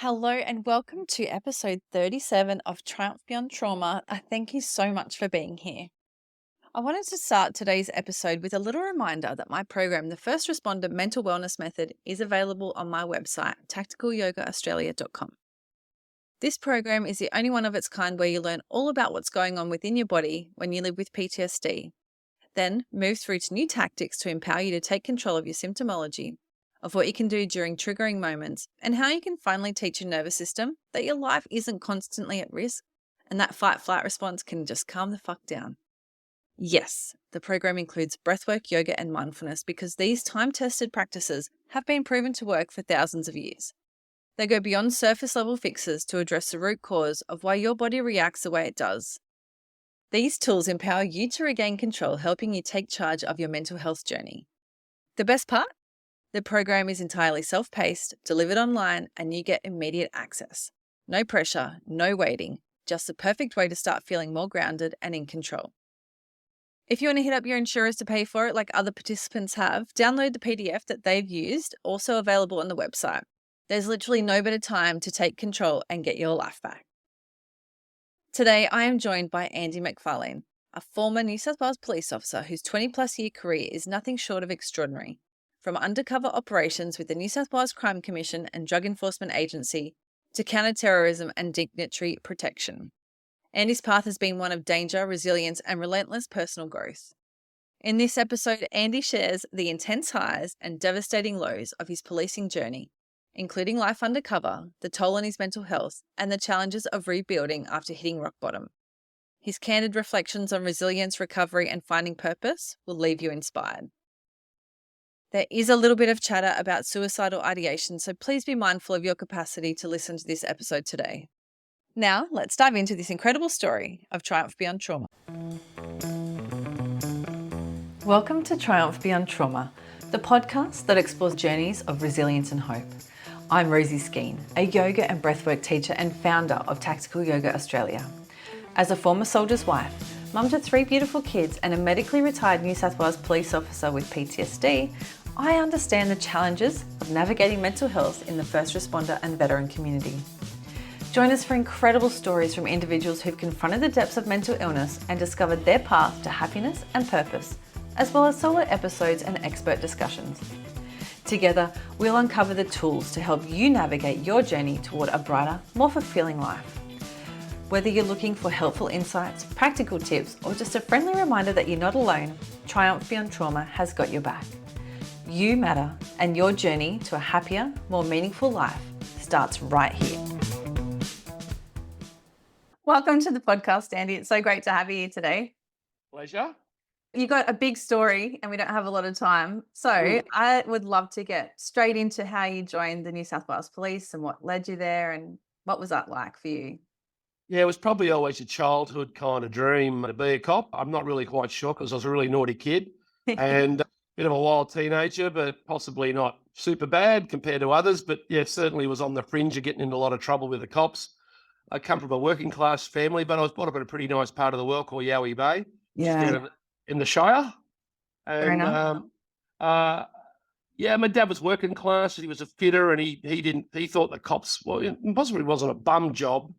Hello and welcome to episode 37 of Triumph Beyond Trauma. Thank you so much for being here. I wanted to start today's episode with a little reminder that my program, the First Responder Mental Wellness Method, is available on my website, tacticalyogaaustralia.com. This program is the only one of its kind where you learn all about what's going on within your body when you live with PTSD, then move through to new tactics to empower you to take control of your symptomology, of what you can do during triggering moments, and how you can finally teach your nervous system that your life isn't constantly at risk and that fight-flight response can just calm the fuck down. Yes, the program includes breathwork, yoga, and mindfulness because these time-tested practices have been proven to work for thousands of years. They go beyond surface-level fixes to address the root cause of why your body reacts the way it does. These tools empower you to regain control, helping you take charge of your mental health journey. The best part? The program is entirely self-paced, delivered online, and you get immediate access. No pressure, no waiting, just the perfect way to start feeling more grounded and in control. If you want to hit up your insurers to pay for it like other participants have, download the PDF that they've used, also available on the website. There's literally no better time to take control and get your life back. Today, I am joined by Andy MacFarlane, a former New South Wales police officer whose 20-plus year career is nothing short of extraordinary. From undercover operations with the New South Wales Crime Commission and Drug Enforcement Agency to counter-terrorism and dignitary protection. Andy's path has been one of danger, resilience, and relentless personal growth. In this episode, Andy shares the intense highs and devastating lows of his policing journey, including life undercover, the toll on his mental health, and the challenges of rebuilding after hitting rock bottom. His candid reflections on resilience, recovery, and finding purpose will leave you inspired. There is a little bit of chatter about suicidal ideation, so please be mindful of your capacity to listen to this episode today. Now, let's dive into this incredible story of Triumph Beyond Trauma. Welcome to Triumph Beyond Trauma, the podcast that explores journeys of resilience and hope. I'm Rosie Skeen, a yoga and breathwork teacher and founder of Tactical Yoga Australia. As a former soldier's wife, mum to 3 beautiful kids, and a medically retired New South Wales police officer with PTSD, I understand the challenges of navigating mental health in the first responder and veteran community. Join us for incredible stories from individuals who've confronted the depths of mental illness and discovered their path to happiness and purpose, as well as solo episodes and expert discussions. Together, we'll uncover the tools to help you navigate your journey toward a brighter, more fulfilling life. Whether you're looking for helpful insights, practical tips, or just a friendly reminder that you're not alone, Triumph Beyond Trauma has got your back. You matter, and your journey to a happier, more meaningful life starts right here. Welcome to the podcast, Andy. It's so great to have you here today. Pleasure. You got a big story and we don't have a lot of time. So I would love to get straight into how you joined the New South Wales Police and what led you there and what was that like for you? Yeah, it was probably always a childhood kind of dream to be a cop. I'm not really quite sure because I was a really naughty kid and a bit of a wild teenager, but possibly not super bad compared to others. But yeah, certainly was on the fringe of getting into a lot of trouble with the cops. I come from a working class family, but I was brought up in a pretty nice part of the world called Yowie Bay, just down in the Shire. Fair And enough. yeah, my dad was working class. He was a fitter, and he thought the cops, well, it possibly wasn't a bum job,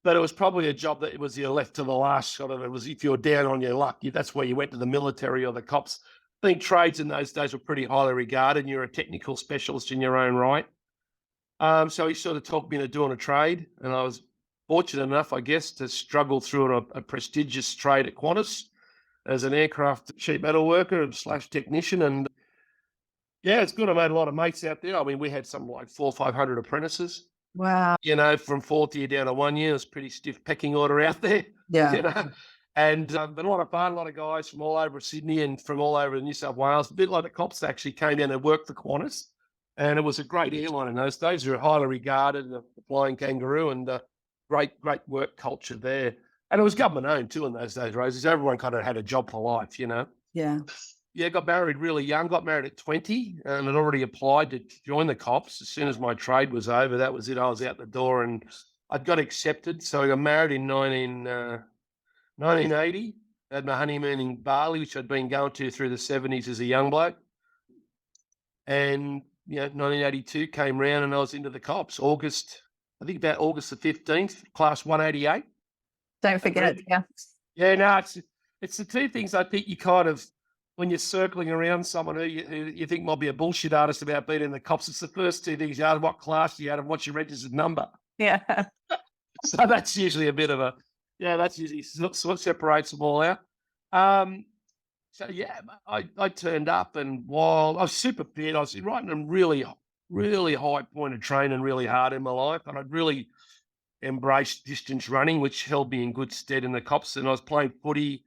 but it was probably a job that it was your left to the last sort of. It was if you were down on your luck, that's where you went to the military or the cops. I think trades in those days were pretty highly regarded. You're a technical specialist in your own right. So he sort of talked me into doing a trade, and I was fortunate enough, I guess, to struggle through a prestigious trade at Qantas as an aircraft sheet metal worker / technician. And yeah, it's good. I made a lot of mates out there. I mean, we had something like 400 or 500 apprentices. Wow. You know, from 4th year down to 1 year, it's pretty stiff pecking order out there. Yeah. You know, and but a lot of fun, a lot of guys from all over Sydney and from all over New South Wales. A bit like the cops actually came down and worked for Qantas, and it was a great airline in those days. They were highly regarded, the Flying Kangaroo, and great work culture there. And it was government owned too in those days, Rosie. So everyone kind of had a job for life, you know. Yeah. Yeah, got married really young, got married at 20 and had already applied to join the cops. As soon as my trade was over, that was it. I was out the door and I'd got accepted. So I got married in 1980. I had my honeymoon in Bali, which I'd been going to through the 70s as a young bloke. And, 1982 came round and I was into the cops, August I think about August the 15th, class 188 Don't at forget. Red. Yeah. Yeah, no, it's the two things I think you kind of, when you're circling around someone who you think might be a bullshit artist about being in the cops, it's the first two things you ask: what class do you have and what's your registered number? Yeah. So that's usually a bit of a, yeah, that's usually what separates them all out. Um, so yeah, I turned up, and while I was super fit, I was right in a really, really high point of training really hard in my life, and I'd really embraced distance running, which held me in good stead in the cops. And I was playing footy.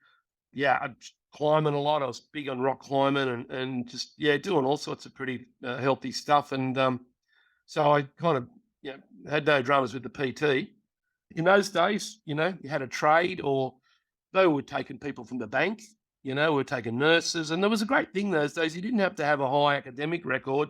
Yeah, I was climbing a lot. I was big on rock climbing and just, yeah, doing all sorts of pretty healthy stuff. And so I kind of, had no dramas with the PT. In those days, you had a trade, or they were taking people from the bank, we were taking nurses. And there was a great thing those days. You didn't have to have a high academic record.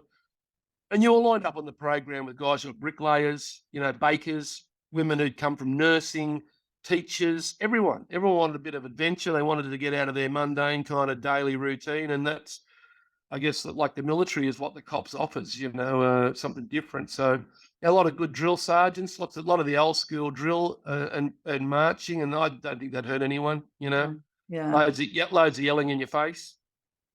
And you were lined up on the program with guys who were bricklayers, bakers, women who'd come from nursing, teachers, everyone. Everyone wanted a bit of adventure. They wanted to get out of their mundane kind of daily routine. And that's, I guess, like the military is what the cops offers, something different. So a lot of good drill sergeants, a lot of the old school drill and marching. And I don't think that hurt anyone, Yeah. loads of yelling in your face.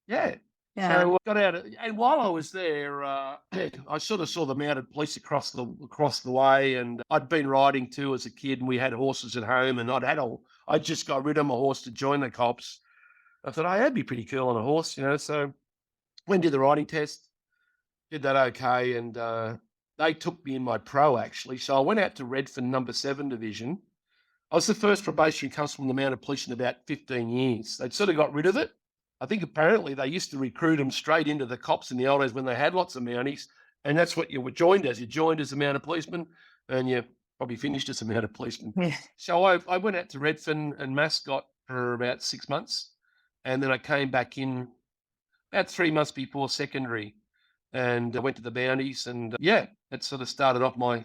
Yeah. Yeah. So I got out, and while I was there, I sort of saw the mounted police across the way, and I'd been riding too as a kid, and we had horses at home, and I just got rid of my horse to join the cops. I thought, that'd be pretty cool on a horse, So went and did the riding test, did that okay, and they took me in my pro actually. So I went out to Redfern number 7 division. I was the first probationary constable in the mounted police in about 15 years. They'd sort of got rid of it. I think apparently they used to recruit them straight into the cops in the old days when they had lots of mounties, and that's what you were joined as. You joined as a mounted policeman, and you probably finished as a mounted policeman. Yeah. So I went out to Redfern and Mascot for about 6 months, and then I came back in about 3 months before secondary, and I went to the bounties, and that sort of started off my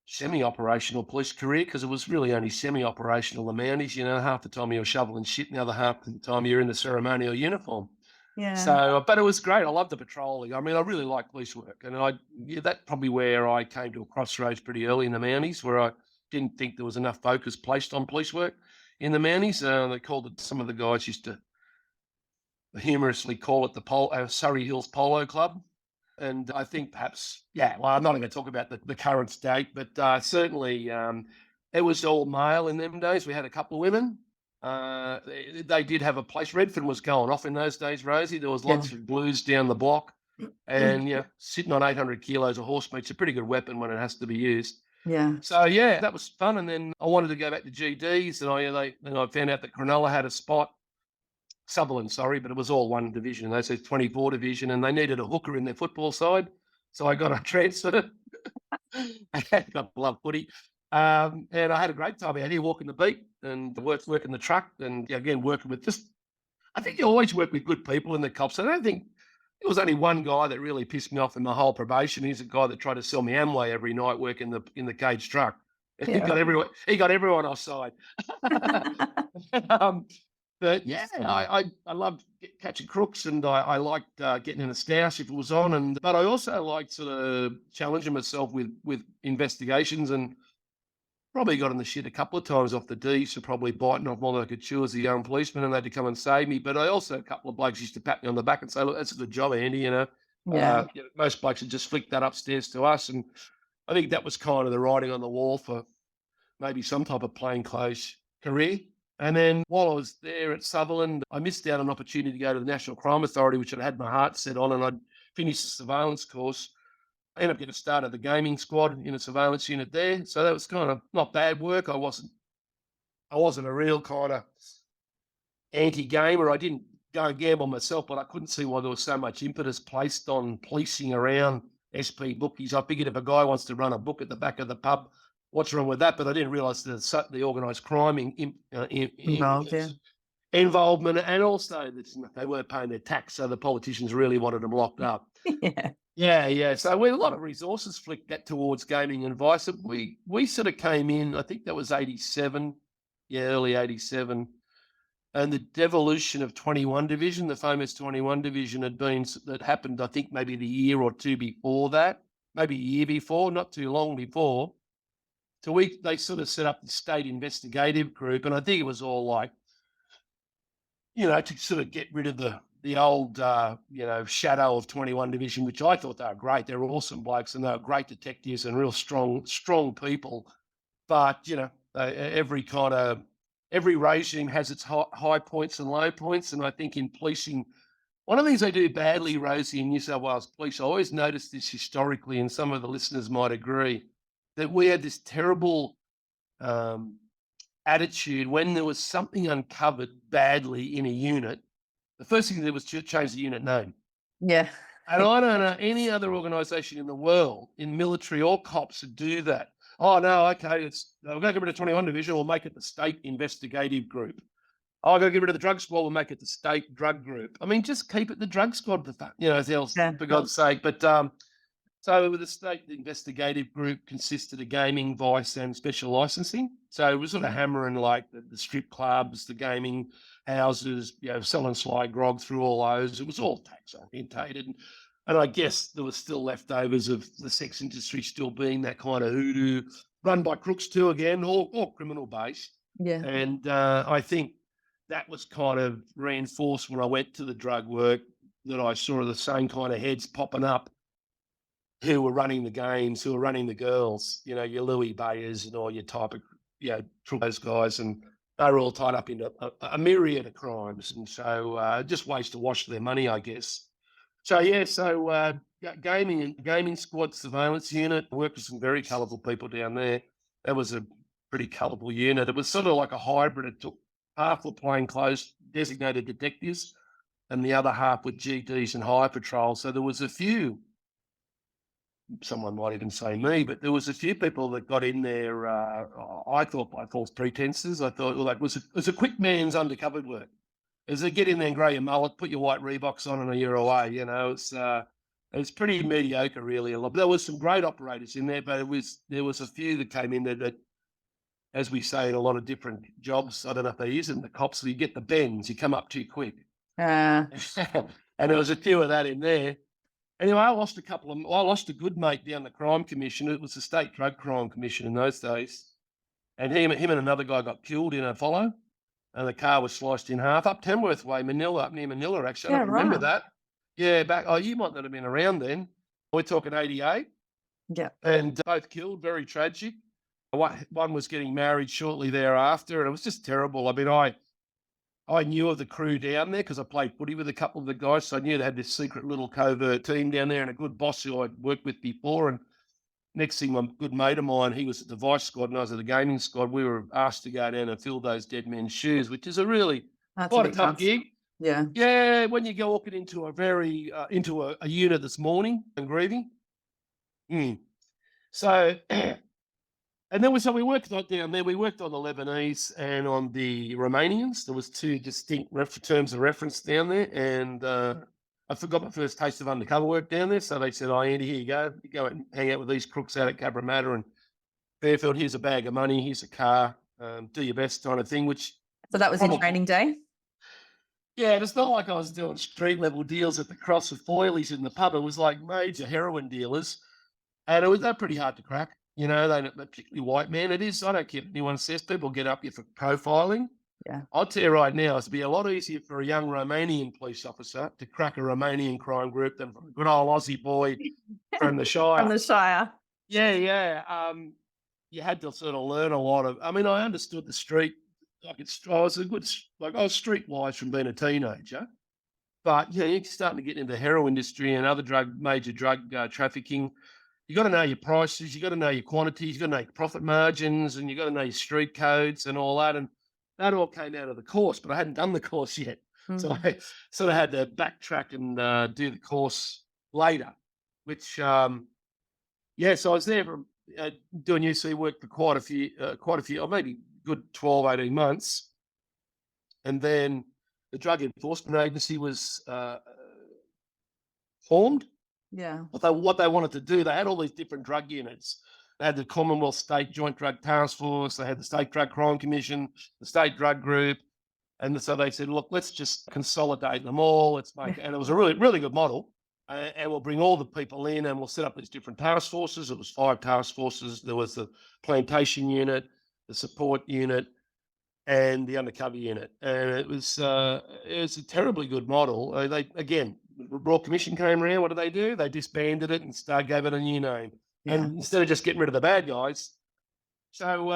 semi-operational police career, because it was really only semi-operational, the mounties. Half the time you were shoveling shit, and the other half the time you're in the ceremonial uniform. Yeah. So, but it was great. I loved the patrolling. I mean, I really like police work, and that's probably where I came to a crossroads pretty early in the mounties, where I didn't think there was enough focus placed on police work in the mounties. They called it, some of the guys used to humorously call it the Surrey Hills Polo Club. And I think perhaps, well, I'm not going to talk about the current state, but certainly it was all male in them days. We had a couple of women. They did have a place. Redfern was going off in those days, Rosie. There was lots of blues down the block. And, sitting on 800 kilos of horse meat's a pretty good weapon when it has to be used. Yeah. So, that was fun. And then I wanted to go back to GDs, and I found out that Cronulla had a spot. Sutherland, sorry, but it was all one division. They said 24 division, and they needed a hooker in their football side. So I got a transfer. I love footy. And I had a great time out here walking the beat and working the truck, and again, working with I think you always work with good people in the cops. I don't think there was only one guy that really pissed me off in my whole probation. He's a guy that tried to sell me Amway every night working in the cage truck. Yeah. He got everyone offside. But I loved catching crooks, and I liked getting in a stoush if it was on. But I also liked sort of challenging myself with investigations, and probably got in the shit a couple of times off the D's for probably biting off more than I could chew as a young policeman, and they had to come and save me. But I also, a couple of blokes used to pat me on the back and say, "Look, that's a good job, Andy." Yeah. Most blokes had just flicked that upstairs to us, and I think that was kind of the writing on the wall for maybe some type of plainclothes career. And then while I was there at Sutherland, I missed out on an opportunity to go to the National Crime Authority, which I'd had my heart set on, and I'd finished the surveillance course. I ended up getting a start at the gaming squad in a surveillance unit there. So that was kind of not bad work. I wasn't a real kind of anti-gamer. I didn't go and gamble myself, but I couldn't see why there was so much impetus placed on policing around SP bookies. I figured if a guy wants to run a book at the back of the pub, what's wrong with that? But I didn't realise the organised crime involvement, and also that they weren't paying their tax, so the politicians really wanted them locked up. Yeah. So we had a lot of resources flicked that towards gaming and vice. We sort of came in, I think that was 87, early 87. And the devolution of 21 Division, the famous 21 Division, that happened, I think, maybe the year or two before that. maybe a year before, not too long before. So they sort of set up the state investigative group, and I think it was all like, to sort of get rid of the old, shadow of 21 Division, which I thought they were great. They were awesome blokes, and they were great detectives and real strong people. But every regime has its high points and low points, and I think in policing, one of the things they do badly, Rosie, in New South Wales Police, I always noticed this historically, and some of the listeners might agree, that we had this terrible um, attitude when there was something uncovered badly in a unit. The first thing they did was to change the unit name. Yeah. And I don't know any other organisation in the world, in military or cops, to do that. Oh, no, okay, we're going to get rid of 21 Division, we'll make it the State Investigative Group. Oh, I've got to get rid of the drug squad, we'll make it the State Drug Group. I mean, just keep it the drug squad, Yeah. for God's sake. But so with the State Investigative Group consisted of gaming, vice, and special licensing. So it was sort of hammering like the strip clubs, the gaming houses, selling sly grog through all those. It was all tax orientated. And I guess there was still leftovers of the sex industry still being that kind of hoodoo, run by crooks too, again, all criminal based. Yeah. And I think that was kind of reinforced when I went to the drug work, that I saw the same kind of heads popping up who were running the games, who were running the girls, your Louis Bayers and all your type of, those guys. And they were all tied up into a myriad of crimes. And so just ways to wash their money, I guess. So, gaming squad surveillance unit, I worked with some very colourful people down there. That was a pretty colourful unit. It was sort of like a hybrid. It took half were plainclothes designated detectives and the other half were GDs and high patrol. So there was a few, someone might even say me, but there was a few people that got in there, I thought by false pretenses. I thought, well, it was a quick man's undercover work. As they get in there and grow your mullet, put your white Reeboks on and you're away, it's pretty mediocre, really. There was some great operators in there, but there was a few that came in that, as we say in a lot of different jobs, I don't know if they use it in the cops, so you get the bends, you come up too quick. And there was a few of that in there. Anyway, I lost a good mate down the crime commission. It was the State Drug Crime Commission in those days. And him and another guy got killed in a follow, and the car was sliced in half up Tamworth way, Manila, up near Manila, actually. I don't remember that. Yeah, you might not have been around then. We're talking 88. Yeah. And both killed, very tragic. One was getting married shortly thereafter, and it was just terrible. I mean, I knew of the crew down there because I played footy with a couple of the guys, so I knew they had this secret little covert team down there and a good boss who I'd worked with before. And next thing, my good mate of mine, he was at the vice squad and I was at the gaming squad. We were asked to go down and fill those dead men's shoes, which is quite a tough gig. Yeah. Yeah, when you go walking into into a unit this morning and grieving. So, and then we worked down there. We worked on the Lebanese and on the Romanians. There was two distinct terms of reference down there, and I forgot my first taste of undercover work down there. So they said, "Oh, Andy, here you go. You go and hang out with these crooks out at Cabramatta and Fairfield. Here's a bag of money. Here's a car. Do your best," kind of thing. So that was in training day. Yeah, it's not like I was doing street level deals at the Cross of Foyleys in the pub. It was like major heroin dealers, and they're pretty hard to crack. They're not particularly white man. It is. I don't care what anyone says. People get up here for profiling. Yeah. I'll tell you right now, it'd be a lot easier for a young Romanian police officer to crack a Romanian crime group than for a good old Aussie boy from the Shire. From the Shire. Yeah. You had to sort of learn a lot of. I mean, I understood the street. I was streetwise from being a teenager. But you're starting to get into the heroin industry and other major drug trafficking. You got to know your prices, you got to know your quantities, you got to know your profit margins, and you got to know your street codes and all that. And that all came out of the course, but I hadn't done the course yet. Mm-hmm. So I sort of had to backtrack and do the course later, which, so I was there for doing UC work for quite a few, or maybe good 12, 18 months. And then the Drug Enforcement Agency was formed. Yeah. What they wanted to do, they had all these different drug units. They had the Commonwealth State Joint Drug Task Force, they had the State Drug Crime Commission, the State Drug Group. And so they said, look, let's just consolidate them all. Let's make, and it was a really, really good model. and we'll bring all the people in and we'll set up these different task forces. It was 5 task forces. There was the plantation unit, the support unit, and the undercover unit. And it was a terribly good model. They again, the Royal Commission came around. What did they do? They disbanded it and gave it a new name. Yeah. And instead of just getting rid of the bad guys, so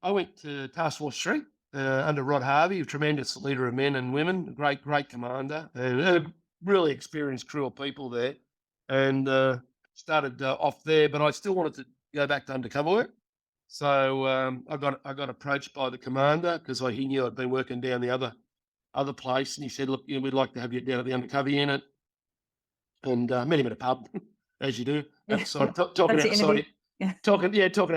I went to Task Force 3 under Rod Harvey, a tremendous leader of men and women, a great commander, and a really experienced crew of people there. And started off there, but I still wanted to go back to undercover work. So I got approached by the commander because he knew I'd been working down the other place, and he said, "Look, we'd like to have you down at the undercover unit." And met him at a pub, as you do, Yeah. outside, talking That's the interview. outside, Yeah. talking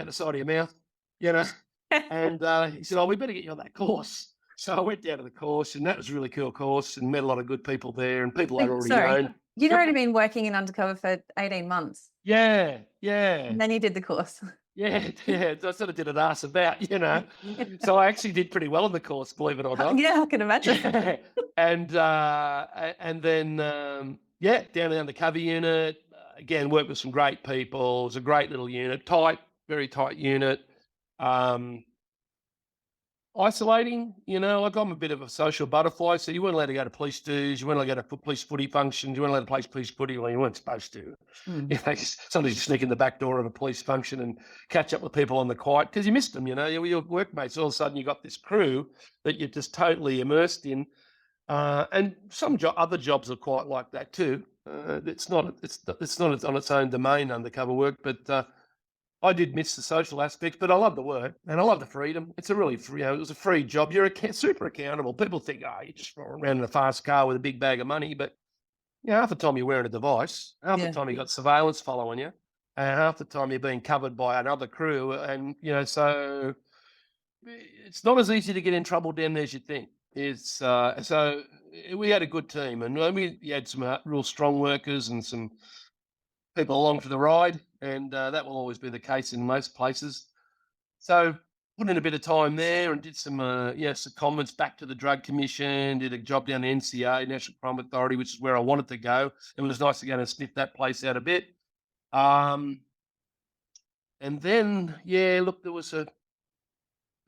out the side of your mouth, you know. And he said, "Oh, we better get you on that course." So I went down to the course, and that was a really cool course, and met a lot of good people there, and people I'd Wait, already sorry. known. You'd Yep. already been working in undercover for 18 months, Yeah, yeah. and then you did the course. Yeah, yeah, I sort of did an ass about, you know. So I actually did pretty well in the course, believe it or not. Yeah, I can imagine. Yeah. And then yeah, down the undercover unit, again, worked with some great people. It was a great little unit, tight, very tight unit. Um, Isolating, like I'm a bit of a social butterfly, so you weren't allowed to go to police dues, you weren't allowed to go to police footy functions, you weren't allowed to play police footy, well, you weren't supposed to. Mm. Sometimes you sneak in the back door of a police function and catch up with people on the quiet because you missed them, your workmates. All of a sudden, you got this crew that you're just totally immersed in, and some other jobs are quite like that too. It's not on its own domain, undercover work, but I did miss the social aspects, but I love the work and I love the freedom. It's a really free, it was a free job. You're super accountable. People think, oh, you just run around in a fast car with a big bag of money, but half the time you're wearing a device, half the Yeah. time you got surveillance following you, and half the time you're being covered by another crew. And, so it's not as easy to get in trouble down there as you think. We had a good team, and we had some real strong workers and some people along for the ride, and that will always be the case in most places. So put in a bit of time there and did some comments back to the Drug Commission, did a job down the NCA, National Crime Authority, which is where I wanted to go. It was nice to go and sniff that place out a bit. And then, look, there was a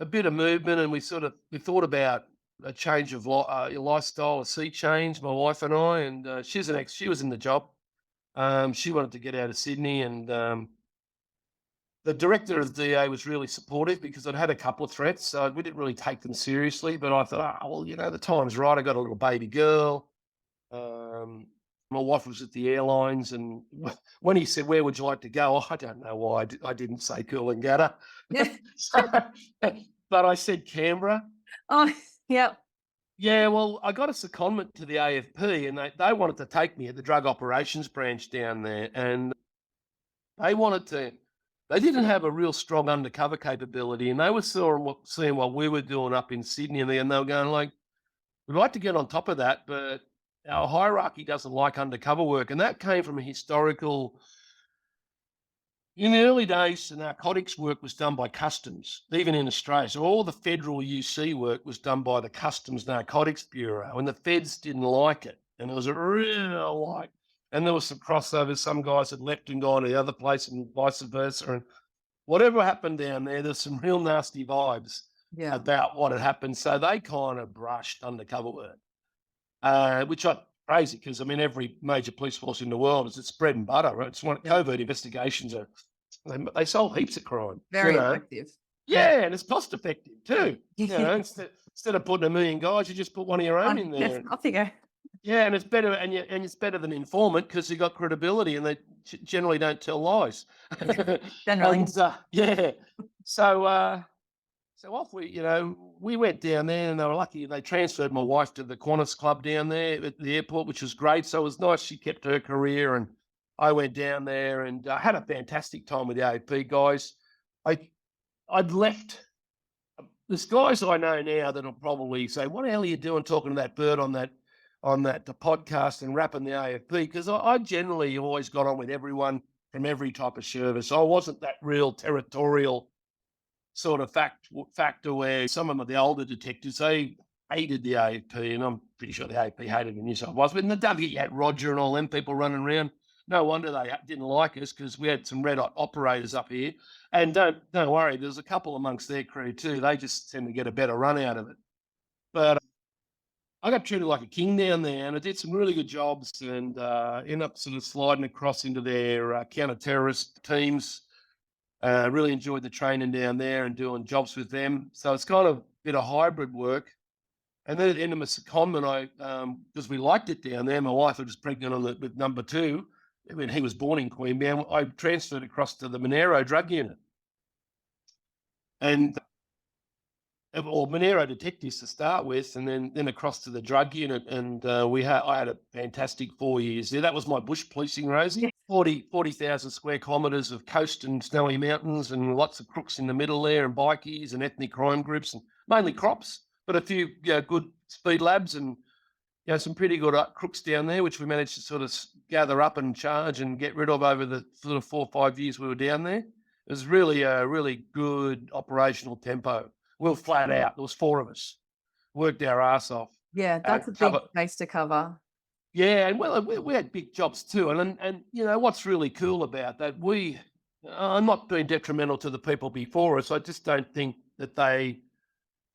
bit of movement, and we thought about a change of lifestyle, a sea change, my wife and I, and she was in the job. She wanted to get out of Sydney, and the director of the DA was really supportive because I'd had a couple of threats, so we didn't really take them seriously. But I thought, the time's right. I got a little baby girl. My wife was at the airlines, and when he said, "Where would you like to go?" I don't know why I didn't say Coolangatta. Yeah. But I said Canberra. Oh, yeah. Yeah, well, I got a secondment to the AFP, and they wanted to take me at the drug operations branch down there, and they didn't have a real strong undercover capability, and they were seeing what we were doing up in Sydney, and they were going like, "We'd like to get on top of that, but our hierarchy doesn't like undercover work." And that came from a historical. In the early days, the narcotics work was done by customs, even in Australia. So all the federal UC work was done by the Customs Narcotics Bureau, and the feds didn't like it. And it was a real and there was some crossovers. Some guys had left and gone to the other place and vice versa. And whatever happened down there's some real nasty vibes Yeah. about what had happened. So they kind of brushed undercover work, which I crazy because every major police force in the world is its bread and butter. Right? It's covert investigations are they solve heaps of crime. Very effective. Yeah, and it's cost effective too. Yeah. Instead of putting 1 million guys, you just put one of your own in there. Off you go. Yeah, and it's better, and it's better than informant because you got credibility, and they generally don't tell lies. Generally. And, yeah, so off we went down there, and they were lucky. They transferred my wife to the Qantas Club down there at the airport, which was great. So it was nice. She kept her career, and I went down there and had a fantastic time with the AFP guys. I'd left. There's guys I know now that'll probably say, "What the hell are you doing talking to that bird on that the podcast and rapping the AFP?" Because I generally always got on with everyone from every type of service. I wasn't that real territorial sort of factor where some of the older detectives, hated the AFP, and I'm pretty sure the AFP hated the New South Wales. But in the W, you had Roger and all them people running around. No wonder they didn't like us, because we had some red hot operators up here. And don't worry, there's a couple amongst their crew too. They just tend to get a better run out of it. But I got treated like a king down there, and I did some really good jobs, and ended up sort of sliding across into their counter-terrorist teams. Really enjoyed the training down there and doing jobs with them. So it's kind of a bit of hybrid work. And then at the end of my secondment, because we liked it down there, my wife was pregnant with number two. When he was born in Queanbeyan, I transferred across to the Monero drug unit. And or Monero detectives to start with, and then across to the drug unit. And I had a fantastic 4 years there. That was my bush policing, Rosie. 40,000 square kilometres of coast and snowy mountains, and lots of crooks in the middle there, and bikies and ethnic crime groups, and mainly crops, but a few good speed labs, and some pretty good crooks down there, which we managed to sort of gather up and charge and get rid of over the sort of 4 or 5 years we were down there. It was really a really good operational tempo. We were flat out. There was 4 of us. Worked our ass off. Yeah, that's a big base to cover. Yeah, and well, we had big jobs too. And what's really cool about that, I'm not being detrimental to the people before us. I just don't think that they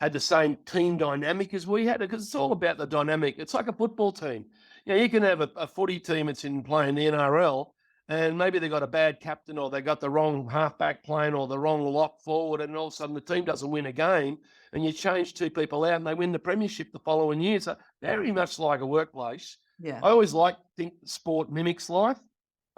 had the same team dynamic as we had, because it's all about the dynamic. It's like a football team. You can have a footy team that's playing the NRL, and maybe they got a bad captain, or they got the wrong halfback playing, or the wrong lock forward, and all of a sudden the team doesn't win a game, and you change 2 people out and they win the premiership the following year. So very much like a workplace. Yeah. I always think sport mimics life.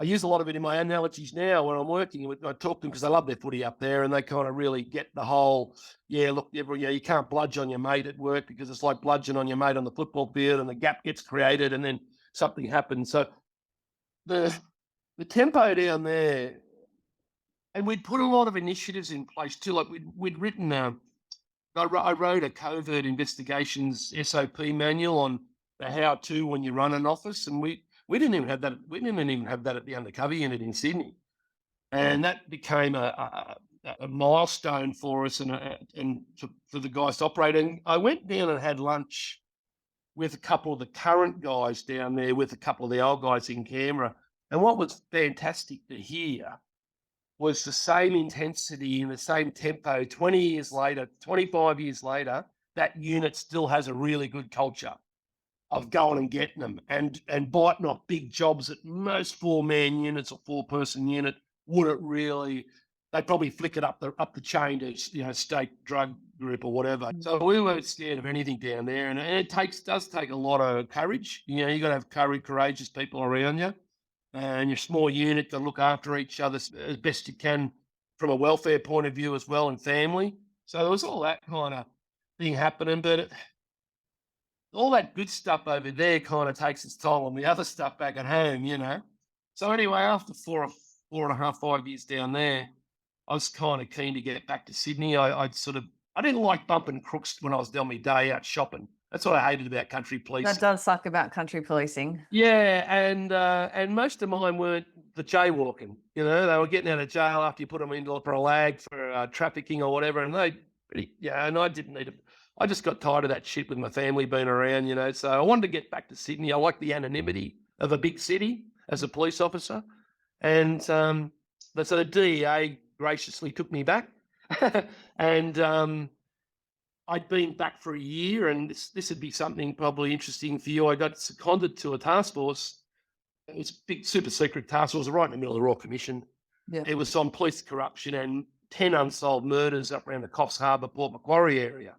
I use a lot of it in my analogies now when I'm working. I talk to them because I love their footy up there, and they kind of really get the whole, look, you can't bludge on your mate at work, because it's like bludgeon on your mate on the football field, and the gap gets created and then something happens. So the tempo down there, and we'd put a lot of initiatives in place too. Like we'd written, I wrote a covert investigations SOP manual on the how-to when you run an office, and we didn't even have that. We didn't even have that at the undercover unit in Sydney, and that became a milestone for us, and for the guys to operate. And I went down and had lunch with a couple of the current guys down there, with a couple of the old guys in Canberra. And what was fantastic to hear was the same intensity and the same tempo. 20 years later, 25 years later, that unit still has a really good culture of going and getting them and biting off big jobs that most 4-man units or 4-person unit wouldn't really. They'd probably flick it up the chain to state drug group or whatever. So we weren't scared of anything down there, and it does take a lot of courage. You got to have courageous people around you, and your small unit to look after each other as best you can from a welfare point of view as well, and family. So there was all that kind of thing happening, but all that good stuff over there kind of takes its toll on the other stuff back at home. So anyway, after 4.5, 5 years down there, I was kind of keen to get back to Sydney. I didn't like bumping crooks when I was doing my day out shopping. That's what I hated about country policing. That does suck about country policing. Yeah, and most of mine weren't the jaywalking. They were getting out of jail after you put them into for a lag for trafficking or whatever, and and I didn't need it. I just got tired of that shit with my family being around, so I wanted to get back to Sydney. I like the anonymity of a big city as a police officer. And so the DEA graciously took me back. And I'd been back for a year, and this would be something probably interesting for you. I got seconded to a task force. It was a big super secret task force right in the middle of the Royal Commission. Yeah. It was on police corruption and 10 unsolved murders up around the Coffs Harbour, Port Macquarie area.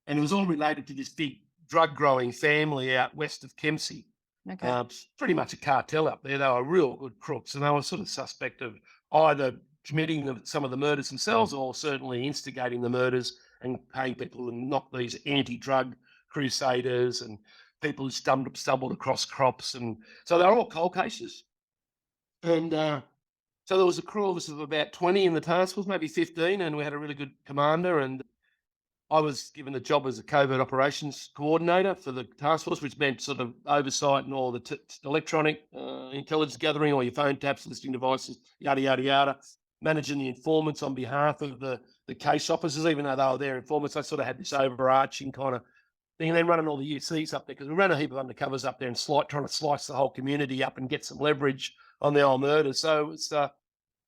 And it was all related to this big drug growing family out west of Kempsey. Okay. Pretty much a cartel up there. They were real good crooks, and they were sort of suspect of either committing some of the murders themselves, or certainly instigating the murders and paying people to knock these anti-drug crusaders and people who stumbled across crops. And so they were all cold cases. And so there was a crew of us of about 20 in the task force, maybe 15, and we had a really good commander. And I was given the job as a covert operations coordinator for the task force, which meant sort of oversight and all the electronic intelligence gathering, all your phone taps, listening devices, yada, yada, yada. managing the informants on behalf of the case officers, even though they were their informants. I sort of had this overarching kind of thing, and then running all the UCs up there, because we ran a heap of undercovers up there and trying to slice the whole community up and get some leverage on the old murders. So it's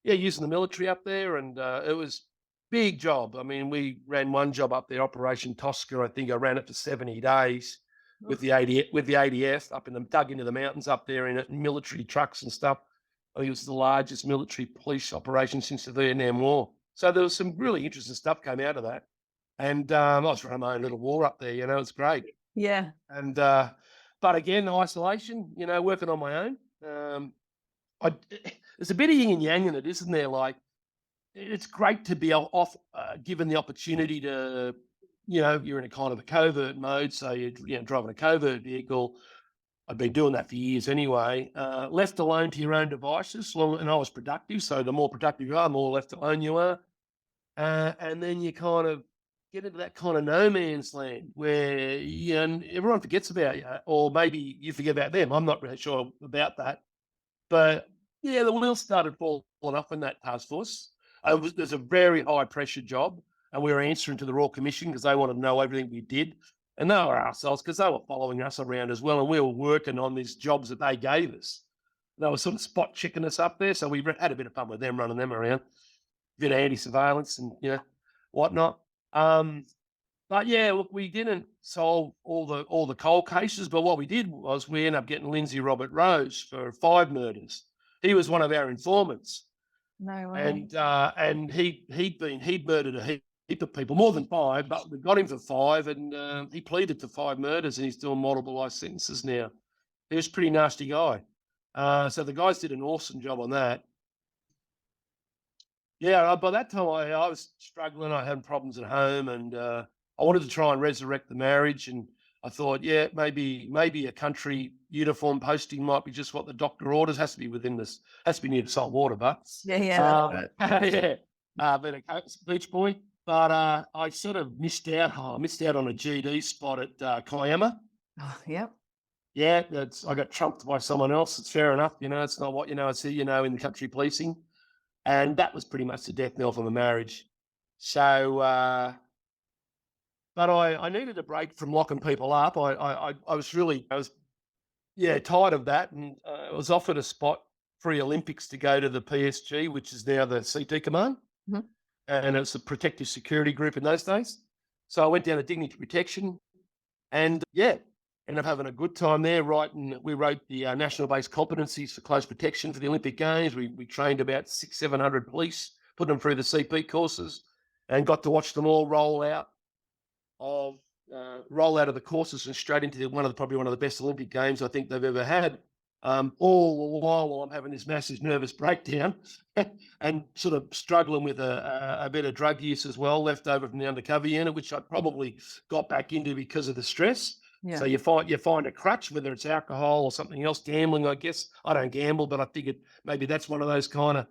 using the military up there, and it was big job. I mean, we ran one job up there, Operation Tosca. I think I ran it for 70 days with the ADF up dug into the mountains up there in military trucks and stuff. I think it was the largest military police operation since the Vietnam War. So there was some really interesting stuff came out of that. And I was running my own little war up there, it's great. Yeah. And but again, isolation, working on my own. There's a bit of yin and yang in it, isn't there? Like, it's great to be given the opportunity to, you're in a kind of a covert mode. So you're driving a covert vehicle. I've been doing that for years anyway. Left alone to your own devices, and I was productive. So the more productive you are, the more left alone you are. And then you kind of get into that kind of no man's land where everyone forgets about you, or maybe you forget about them. I'm not really sure about that. But yeah, the wheels started falling off in that task force. There's a very high pressure job, and we were answering to the Royal Commission because they wanted to know everything we did. And they were ourselves because they were following us around as well, and we were working on these jobs that they gave us. They were sort of spot checking us up there, so we had a bit of fun with them, running them around, a bit of anti-surveillance and whatnot. But yeah, look, we didn't solve all the cold cases, but what we did was we ended up getting Lindsay Robert Rose for 5 murders. He was one of our informants. No way. And he'd murdered a heap of people, more than 5, but we got him for 5, and he pleaded to 5 murders, and he's doing multiple life sentences now. He was a pretty nasty guy. So the guys did an awesome job on that. Yeah, by that time I was struggling. I had problems at home, and I wanted to try and resurrect the marriage. And I thought, yeah, maybe a country uniform posting might be just what the doctor orders. Has to be near the salt water, but Yeah. yeah, been a beach boy. But I sort of missed out. I missed out on a GD spot at Kiama. Oh, yep. Yeah, I got trumped by someone else. It's fair enough. It's not what I see. In the country policing. And that was pretty much the death knell for my marriage. So, but I needed a break from locking people up. I was tired of that, and I was offered a spot pre-Olympics to go to the PSG, which is now the CT Command, Mhm. and it's a protective security group in those days. So I went down to Dignity Protection, and ended up having a good time there. We wrote the national-based competencies for close protection for the Olympic Games. We trained about 600-700 police, put them through the CP courses, and got to watch them all roll out of the courses and straight into probably one of the best Olympic Games I think they've ever had. All the while I'm having this massive nervous breakdown and sort of struggling with a bit of drug use as well, left over from the undercover unit, which I probably got back into because of the stress. Yeah. So you find a crutch, whether it's alcohol or something else, gambling, I guess. I don't gamble, but I figured maybe that's one of those kind of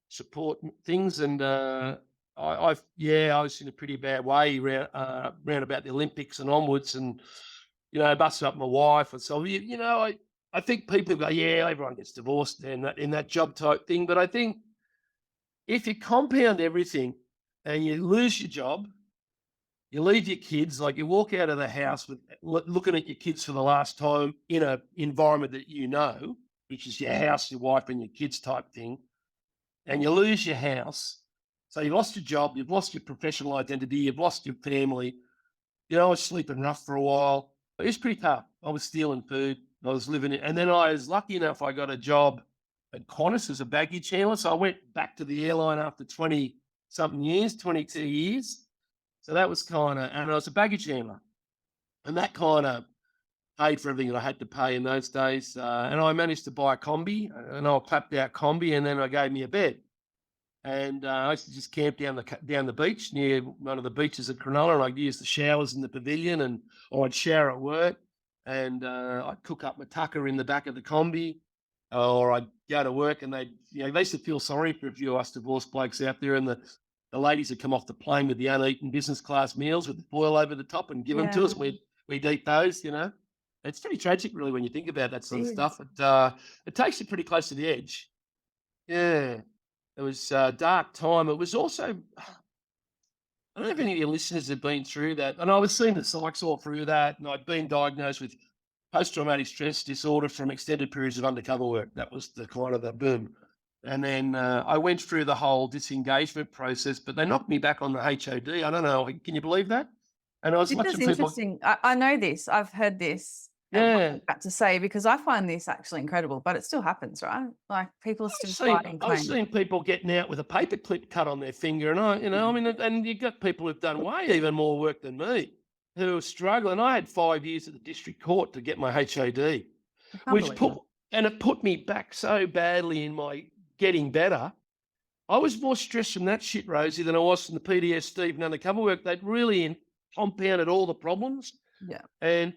support things. And I was in a pretty bad way round about the Olympics and onwards, and busted up my wife. And so I think people go, yeah, everyone gets divorced in that job type thing. But I think if you compound everything and you lose your job, you leave your kids, like you walk out of the house with looking at your kids for the last time in an environment that which is your house, your wife, and your kids type thing, and you lose your house. So you've lost your job, you've lost your professional identity, you've lost your family. I was sleeping rough for a while. It was pretty tough. I was stealing food. I was living it. And then I was lucky enough, I got a job at Qantas as a baggage handler. So I went back to the airline after 20-something years, 22 years. So that was and I was a baggage handler. And that kind of paid for everything that I had to pay in those days. And I managed to buy a combi, an old clapped out combi, and then I gave me a bed. And I used to just camp down the beach near one of the beaches at Cronulla, and I'd use the showers in the pavilion, or I'd shower at work, and I'd cook up my tucker in the back of the combi, or I'd go to work, and they used to feel sorry for a few of us divorced blokes out there, and the ladies would come off the plane with the uneaten business class meals with the foil over the top and give them to us. We'd eat those, It's pretty tragic, really, when you think about that sort of stuff. It takes you pretty close to the edge. Yeah. It was a dark time. It was also, I don't know if any of your listeners have been through that. And I was seeing the psychs all through that. And I'd been diagnosed with post traumatic stress disorder from extended periods of undercover work. That was the kind of the boom. And then I went through the whole disengagement process, but they knocked me back on the HOD. I don't know. Can you believe that? And I was This is watching people. interesting. I know this. I've heard this and what Yeah. you're about to say because I find this actually incredible, but it still happens, right? Like people are I've still seen fighting I've claims. seen people getting out with a paper clip cut on their finger, and I Mm. mean, and you got people who've done way even more work than me, who are struggling. I had 5 years at the district court to get my HOD, I can't which believe put it. and it put me back so badly in my getting better. I was more stressed from that shit, Rosie, than I was from the PTSD and undercover work. They'd really compounded all the problems, Yeah. and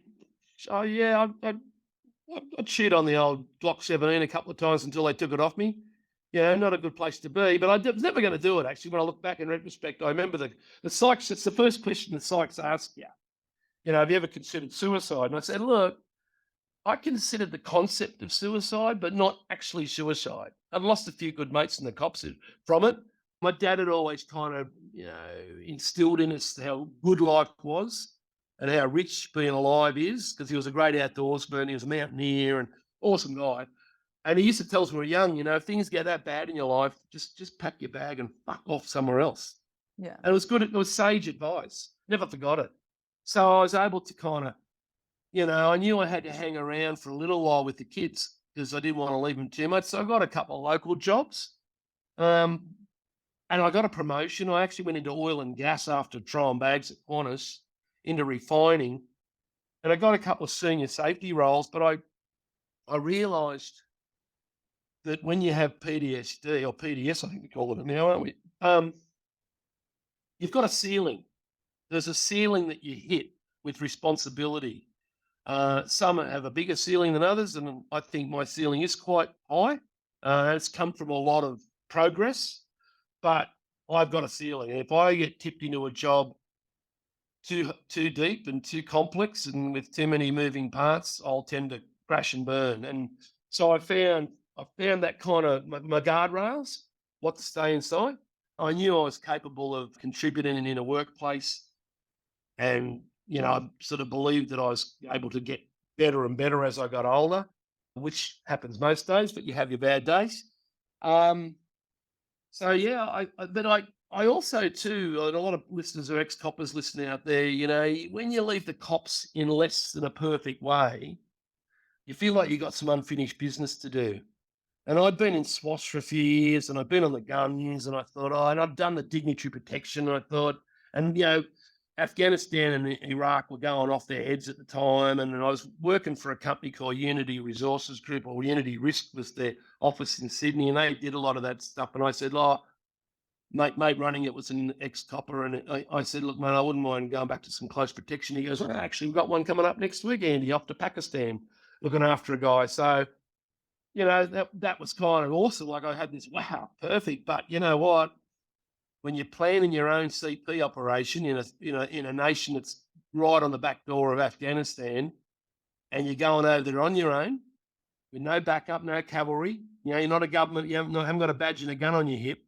so yeah, I chewed on the old Glock 17 a couple of times until they took it off me. Yeah, not a good place to be, but was never going to do it. Actually, when I look back in retrospect, I remember the psychs. It's the first question the psychs ask you. Have you ever considered suicide? And I said, look, I considered the concept of suicide, but not actually suicide. I'd lost a few good mates in the cops from it. My dad had always kind of, instilled in us how good life was and how rich being alive is, because he was a great outdoorsman. He was a mountaineer and awesome guy. And he used to tell us when we were young, if things get that bad in your life, just pack your bag and fuck off somewhere else. Yeah. And it was good. It was sage advice. Never forgot it. So I was able to kind of, I knew I had to hang around for a little while with the kids because I didn't want to leave them too much. So I got a couple of local jobs. Um, and I got a promotion. I actually went into oil and gas after throwing bags at Qantas into refining. And I got a couple of senior safety roles, but I realised that when you have PTSD or PDS, I think we call it now, aren't we? You've got a ceiling. There's a ceiling that you hit with responsibility. Some have a bigger ceiling than others, and I think my ceiling is quite high. It's come from a lot of progress, but I've got a ceiling. And if I get tipped into a job too deep and too complex and with too many moving parts, I'll tend to crash and burn. And so I found that kind of my guardrails, what to stay inside. I knew I was capable of contributing in a workplace, and I sort of believed that I was able to get better and better as I got older, which happens most days, but you have your bad days. Um, so yeah, but I also too, and a lot of listeners are ex-coppers listening out there. When you leave the cops in less than a perfect way, you feel like you got some unfinished business to do. And I'd been in SWAS for a few years, and I'd been on the guns, and I thought, and I'd done the dignitary protection, and I thought, and Afghanistan and Iraq were going off their heads at the time, and I was working for a company called Unity Resources Group, or Unity Risk was their office in Sydney, and they did a lot of that stuff. And I said, mate running it was an ex-copper, and I said, look, mate, I wouldn't mind going back to some close protection. He goes, well, actually, we've got one coming up next week, Andy, off to Pakistan, looking after a guy. So that was kind of awesome. Like I had this, wow, perfect. But you know what? When you're planning your own CP operation in a nation that's right on the back door of Afghanistan, and you're going over there on your own with no backup, no cavalry, you're not a government, haven't got a badge and a gun on your hip.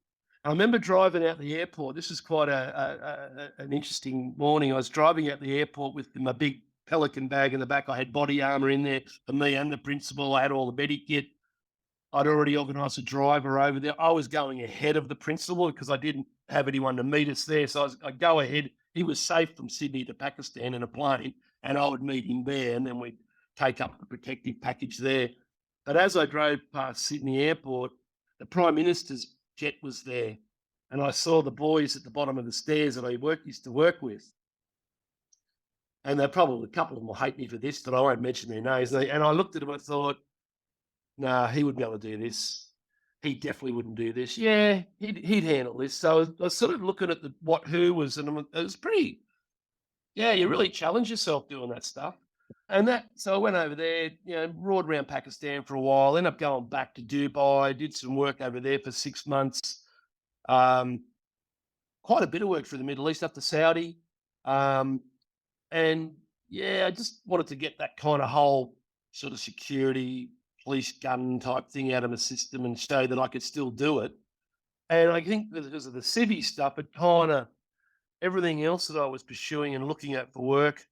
I remember driving out the airport. This is quite an interesting morning. I was driving out the airport with my big Pelican bag in the back. I had body armor in there for me and the principal. I had all the medic kit. I'd already organised a driver over there. I was going ahead of the principal because I didn't have anyone to meet us there. So I'd go ahead. He was safe from Sydney to Pakistan in a plane, and I would meet him there, and then we'd take up the protective package there. But as I drove past Sydney Airport, the Prime Minister's jet was there, and I saw the boys at the bottom of the stairs that I used to work with. And a couple of them will hate me for this, but I won't mention their names. And I looked at them and I thought, nah, he wouldn't be able to do this. He definitely wouldn't do this. Yeah, he'd handle this. So I was sort of looking at who was, and it was pretty. Yeah, you really challenge yourself doing that stuff. So I went over there, roared around Pakistan for a while. Ended up going back to Dubai. Did some work over there for 6 months. Um, Quite a bit of work for the Middle East up to Saudi. Um, and yeah, I just wanted to get that kind of whole sort of security, police gun type thing out of my system and show that I could still do it. And I think that because of the civvy stuff, it kind of everything else that I was pursuing and looking at for work,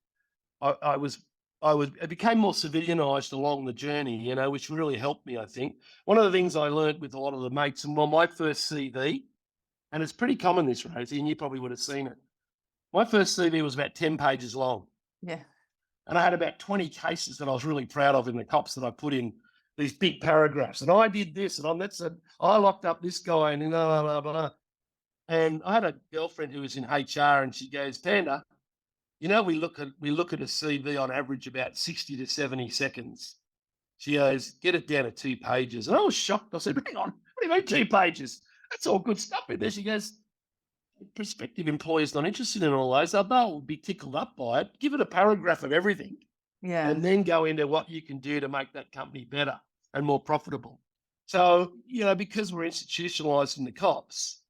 I, I was I became more civilianized along the journey, which really helped me, I think. One of the things I learned with a lot of the mates, and well, my first CV, and it's pretty common this, Rosie, and you probably would have seen it. My first CV was about 10 pages long. Yeah. And I had about 20 cases that I was really proud of in the cops that I put in these big paragraphs. And I did this, and I locked up this guy, and blah, blah, blah, blah. And I had a girlfriend who was in HR, and she goes, Panda, we look at a CV on average about 60 to 70 seconds. She goes, get it down to 2 pages. And I was shocked. I said, hang on, what do you mean 2 pages? That's all good stuff in there. She goes, prospective employers not interested in all those. They'll be tickled up by it. Give it a paragraph of everything Yeah. and then go into what you can do to make that company better and more profitable. So, because we're institutionalized in the cops,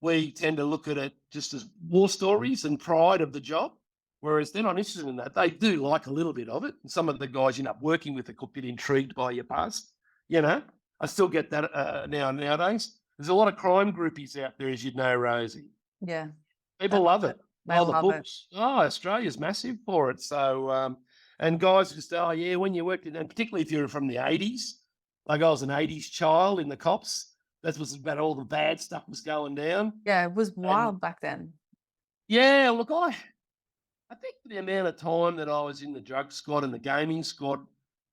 we tend to look at it just as war stories and pride of the job, whereas they're not interested in that. They do like a little bit of it. And some of the guys you end up working with are a bit intrigued by your past. I still get that nowadays. There's a lot of crime groupies out there, as you'd know, Rosie. Yeah. People That's love it. it. They Oh, the love it. books. Oh, Australia's massive for it. So, and guys just, oh, yeah, when you worked in, and particularly if you're from the 80s, like I was an 80s child in the cops, that was about all the bad stuff was going down. Yeah, it was And wild back then. yeah, look, I think for the amount of time that I was in the drug squad and the gaming squad,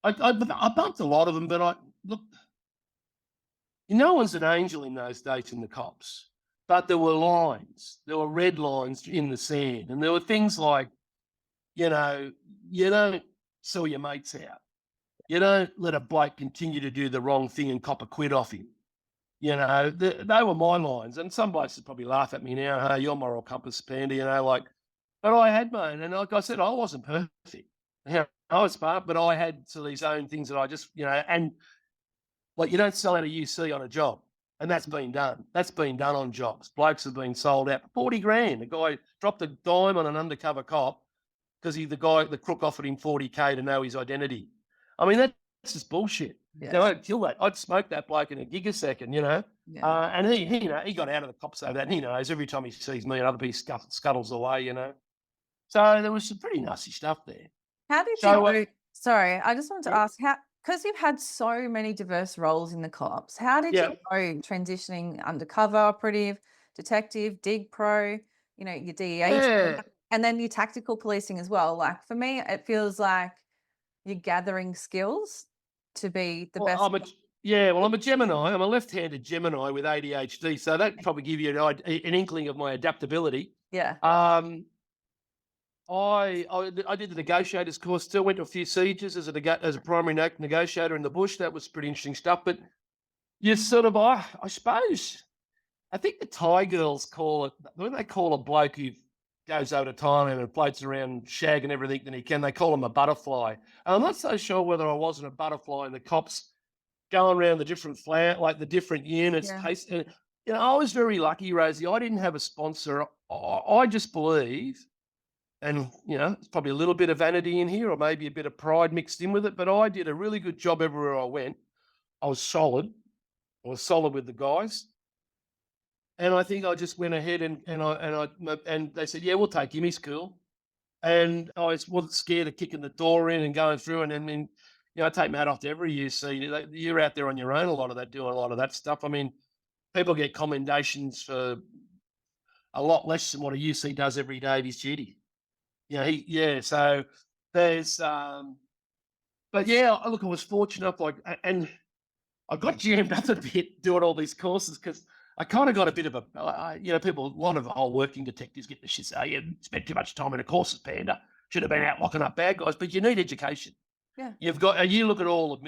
I bumped a lot of them, but look, no one's an angel in those days in the cops. But there were lines, there were red lines in the sand, and there were things like, you don't sell your mates out. You don't let a bloke continue to do the wrong thing and cop a quid off him. They were my lines, and some blokes would probably laugh at me now. Hey, your moral compass, Panda, but I had mine, and like I said, I wasn't perfect. I was smart, but I had these own things that I just, and like you don't sell out a UC on a job, and that's been done. That's been done on jobs. Blokes have been sold out for 40 grand. A guy dropped a dime on an undercover cop because the crook offered him 40K to know his identity. I mean, that's just bullshit. Yeah. I'd kill that. I'd smoke that bloke in a gigasecond. Yeah. And he got out of the cops over that, and he knows every time he sees me, another piece scuttles away. So there was some pretty nasty stuff there. How did you So, go? Sorry, I just wanted to yeah, ask how, because you've had so many diverse roles in the cops, how did you yeah, go transitioning undercover operative, detective, dig pro, your DEA, yeah. and then your tactical policing as well? Like for me, it feels like you're gathering skills to be the Well, best. I'm a Gemini. I'm a left-handed Gemini with ADHD, so that probably give you an inkling of my adaptability. Yeah. Um, I did the negotiators course. Still went to a few sieges as a primary negotiator in the bush. That was pretty interesting stuff. But you sort of, I suppose, I think the Thai girls call it when they call a bloke who goes over to Thailand and floats around shagging everything that he can. They call him a butterfly. And I'm not so sure whether I wasn't a butterfly in the cops going around the different like the different units. Yeah. I was very lucky, Rosie. I didn't have a sponsor. I just believe, and it's probably a little bit of vanity in here, or maybe a bit of pride mixed in with it. But I did a really good job everywhere I went. I was solid. I was solid with the guys. And I think I just went ahead and they said, yeah, we'll take him. He's cool. And I wasn't scared of kicking the door in and going through. And then, I take my hat off to every UC. You're out there on your own doing a lot of that stuff. I mean, people get commendations for a lot less than what a UC does every day of his duty. So there's, but yeah, look, I was fortunate, and I got jammed up a bit doing all these courses because I kind of got a bit of a lot of old working detectives get the shit say, you spent too much time in a courses, Panda. Should have been out locking up bad guys, but you need education. Yeah. You look at all of,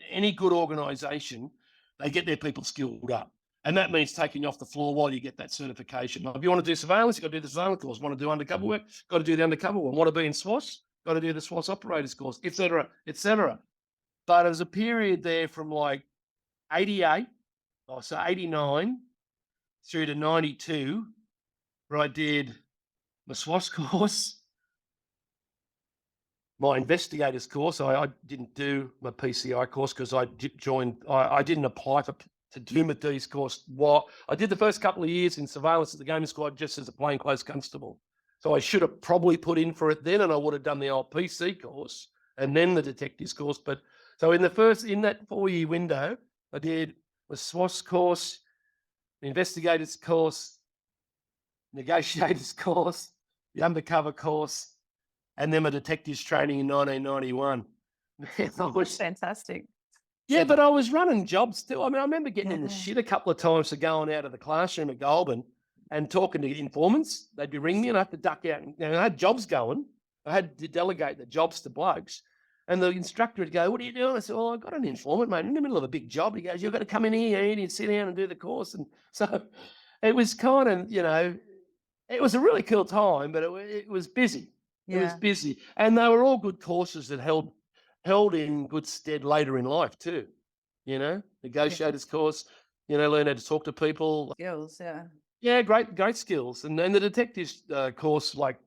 any good organisation, they get their people skilled up. And that means taking you off the floor while you get that certification. If you want to do surveillance, you've got to do the surveillance course. Want to do undercover work, got to do the undercover one. Want to be in SWAS, got to do the SWAS operators course, et cetera, et cetera. But there's a period there from like 88, so 89 through to 92, where I did my SWAS course, my investigators course. I didn't do my PCI course because I didn't apply for to do my D's course. What I did the first couple of years in surveillance at the gaming squad just as a plainclothes constable. So I should have probably put in for it then, and I would have done the old PC course and then the detectives course. But so in that 4-year window, I did the SWAS course, the investigators course, negotiators course, the undercover course, and then my detectives training in 1991. I was, Fantastic. yeah, but I was running jobs too. I mean, I remember getting in the Yeah. shit a couple of times for going out of the classroom at Goulburn and talking to informants. They'd be ringing me and I had to duck out. And, I had jobs going. I had to delegate the jobs to blokes. And the instructor would go, "What are you doing?" I said, "Well, I got an informant, mate, in the middle of a big job." He goes, "You've got to come in here and sit down and do the course." And so it was kind of, it was a really cool time, but it was busy. It was Yeah. busy. And they were all good courses that held in good stead later in life too. Negotiators course, learn how to talk to people. Skills. Yeah. Yeah, great skills. And then the detectives course, like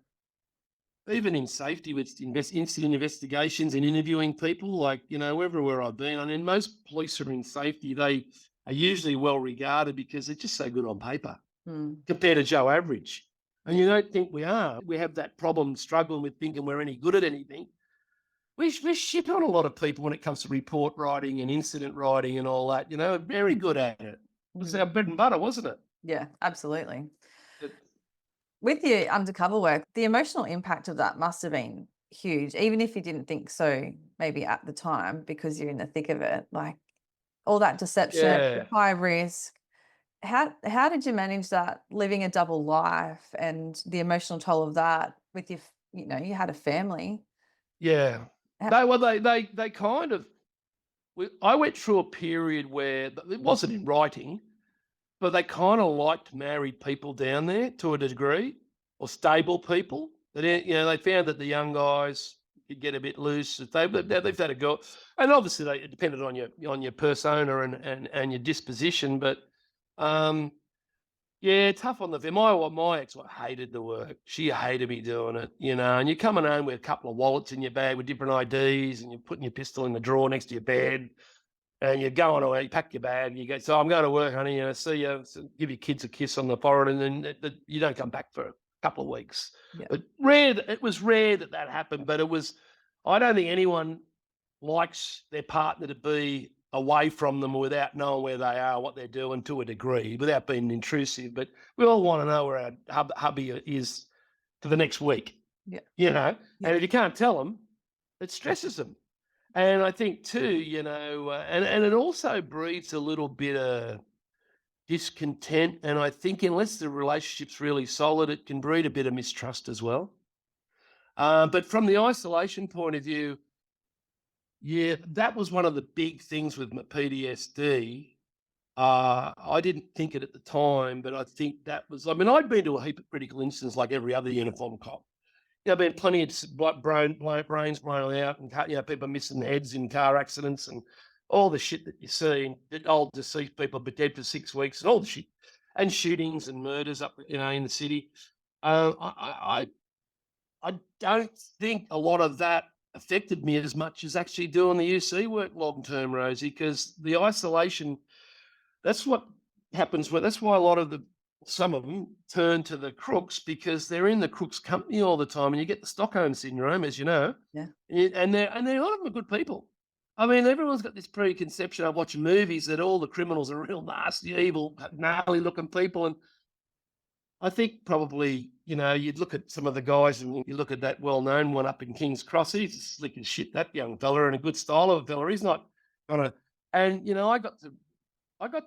even in safety with incident investigations and interviewing people, like, everywhere I've been. I mean, most police are in safety. They are usually well regarded because they're just so good on paper Mm. compared to Joe Average. And you don't think we are. We have that problem struggling with thinking we're any good at anything. We're shit on a lot of people when it comes to report writing and incident writing and all that, very good at it. It was our bread and butter, wasn't it? Yeah, absolutely. It- With your undercover work, the emotional impact of that must have been huge, even if you didn't think so, maybe at the time, because you're in the thick of it. Like all that deception, Yeah. high risk. How did you manage that, living a double life and the emotional toll of that with you had a family? Yeah. Ho They kind of, I went through a period where it wasn't in writing, but they kind of liked married people down there to a degree, or stable people. They found that the young guys could get a bit loose if they've had a go, and obviously it depended on your persona and your disposition. But yeah, tough on the my ex-wife hated the work. She hated me doing it, and you're coming home with a couple of wallets in your bag with different IDs, and you're putting your pistol in the drawer next to your bed, and you're going away, you pack your bag, you go, "So I'm going to work, honey, see you," so give your kids a kiss on the forehead, and then you don't come back for a couple of weeks. Yeah. But it was rare that happened, but I don't think anyone likes their partner to be away from them without knowing where they are, what they're doing, to a degree, without being intrusive. But we all want to know where our hubby is for the next week, Yeah. And Yeah. if you can't tell them, it stresses them. And I think too, and it also breeds a little bit of discontent. And I think unless the relationship's really solid, it can breed a bit of mistrust as well. But from the isolation point of view, yeah, that was one of the big things with my PTSD. I didn't think it at the time, but I think that was, I mean, I'd been to a heap of critical incidents like every other uniform cop. Been plenty of brains blown out and people missing heads in car accidents and all the shit that you see, and the old deceased people been dead for 6 weeks and all the shit, and shootings and murders up, in the city. I don't think a lot of that affected me as much as actually doing the UC work long term, Rosie, because the isolation, that's what happens. That's why a lot of some of them turn to the crooks, because they're in the crooks' company all the time, and you get the Stockholm syndrome, as you know. Yeah. And a lot of them are good people. I mean, everyone's got this preconception of watching movies that all the criminals are real nasty, evil, gnarly looking people, and I think probably, you'd look at some of the guys and you look at that well-known one up in King's Cross. He's slick as shit, that young fella, and a good style of a fella. He's not gonna. And I got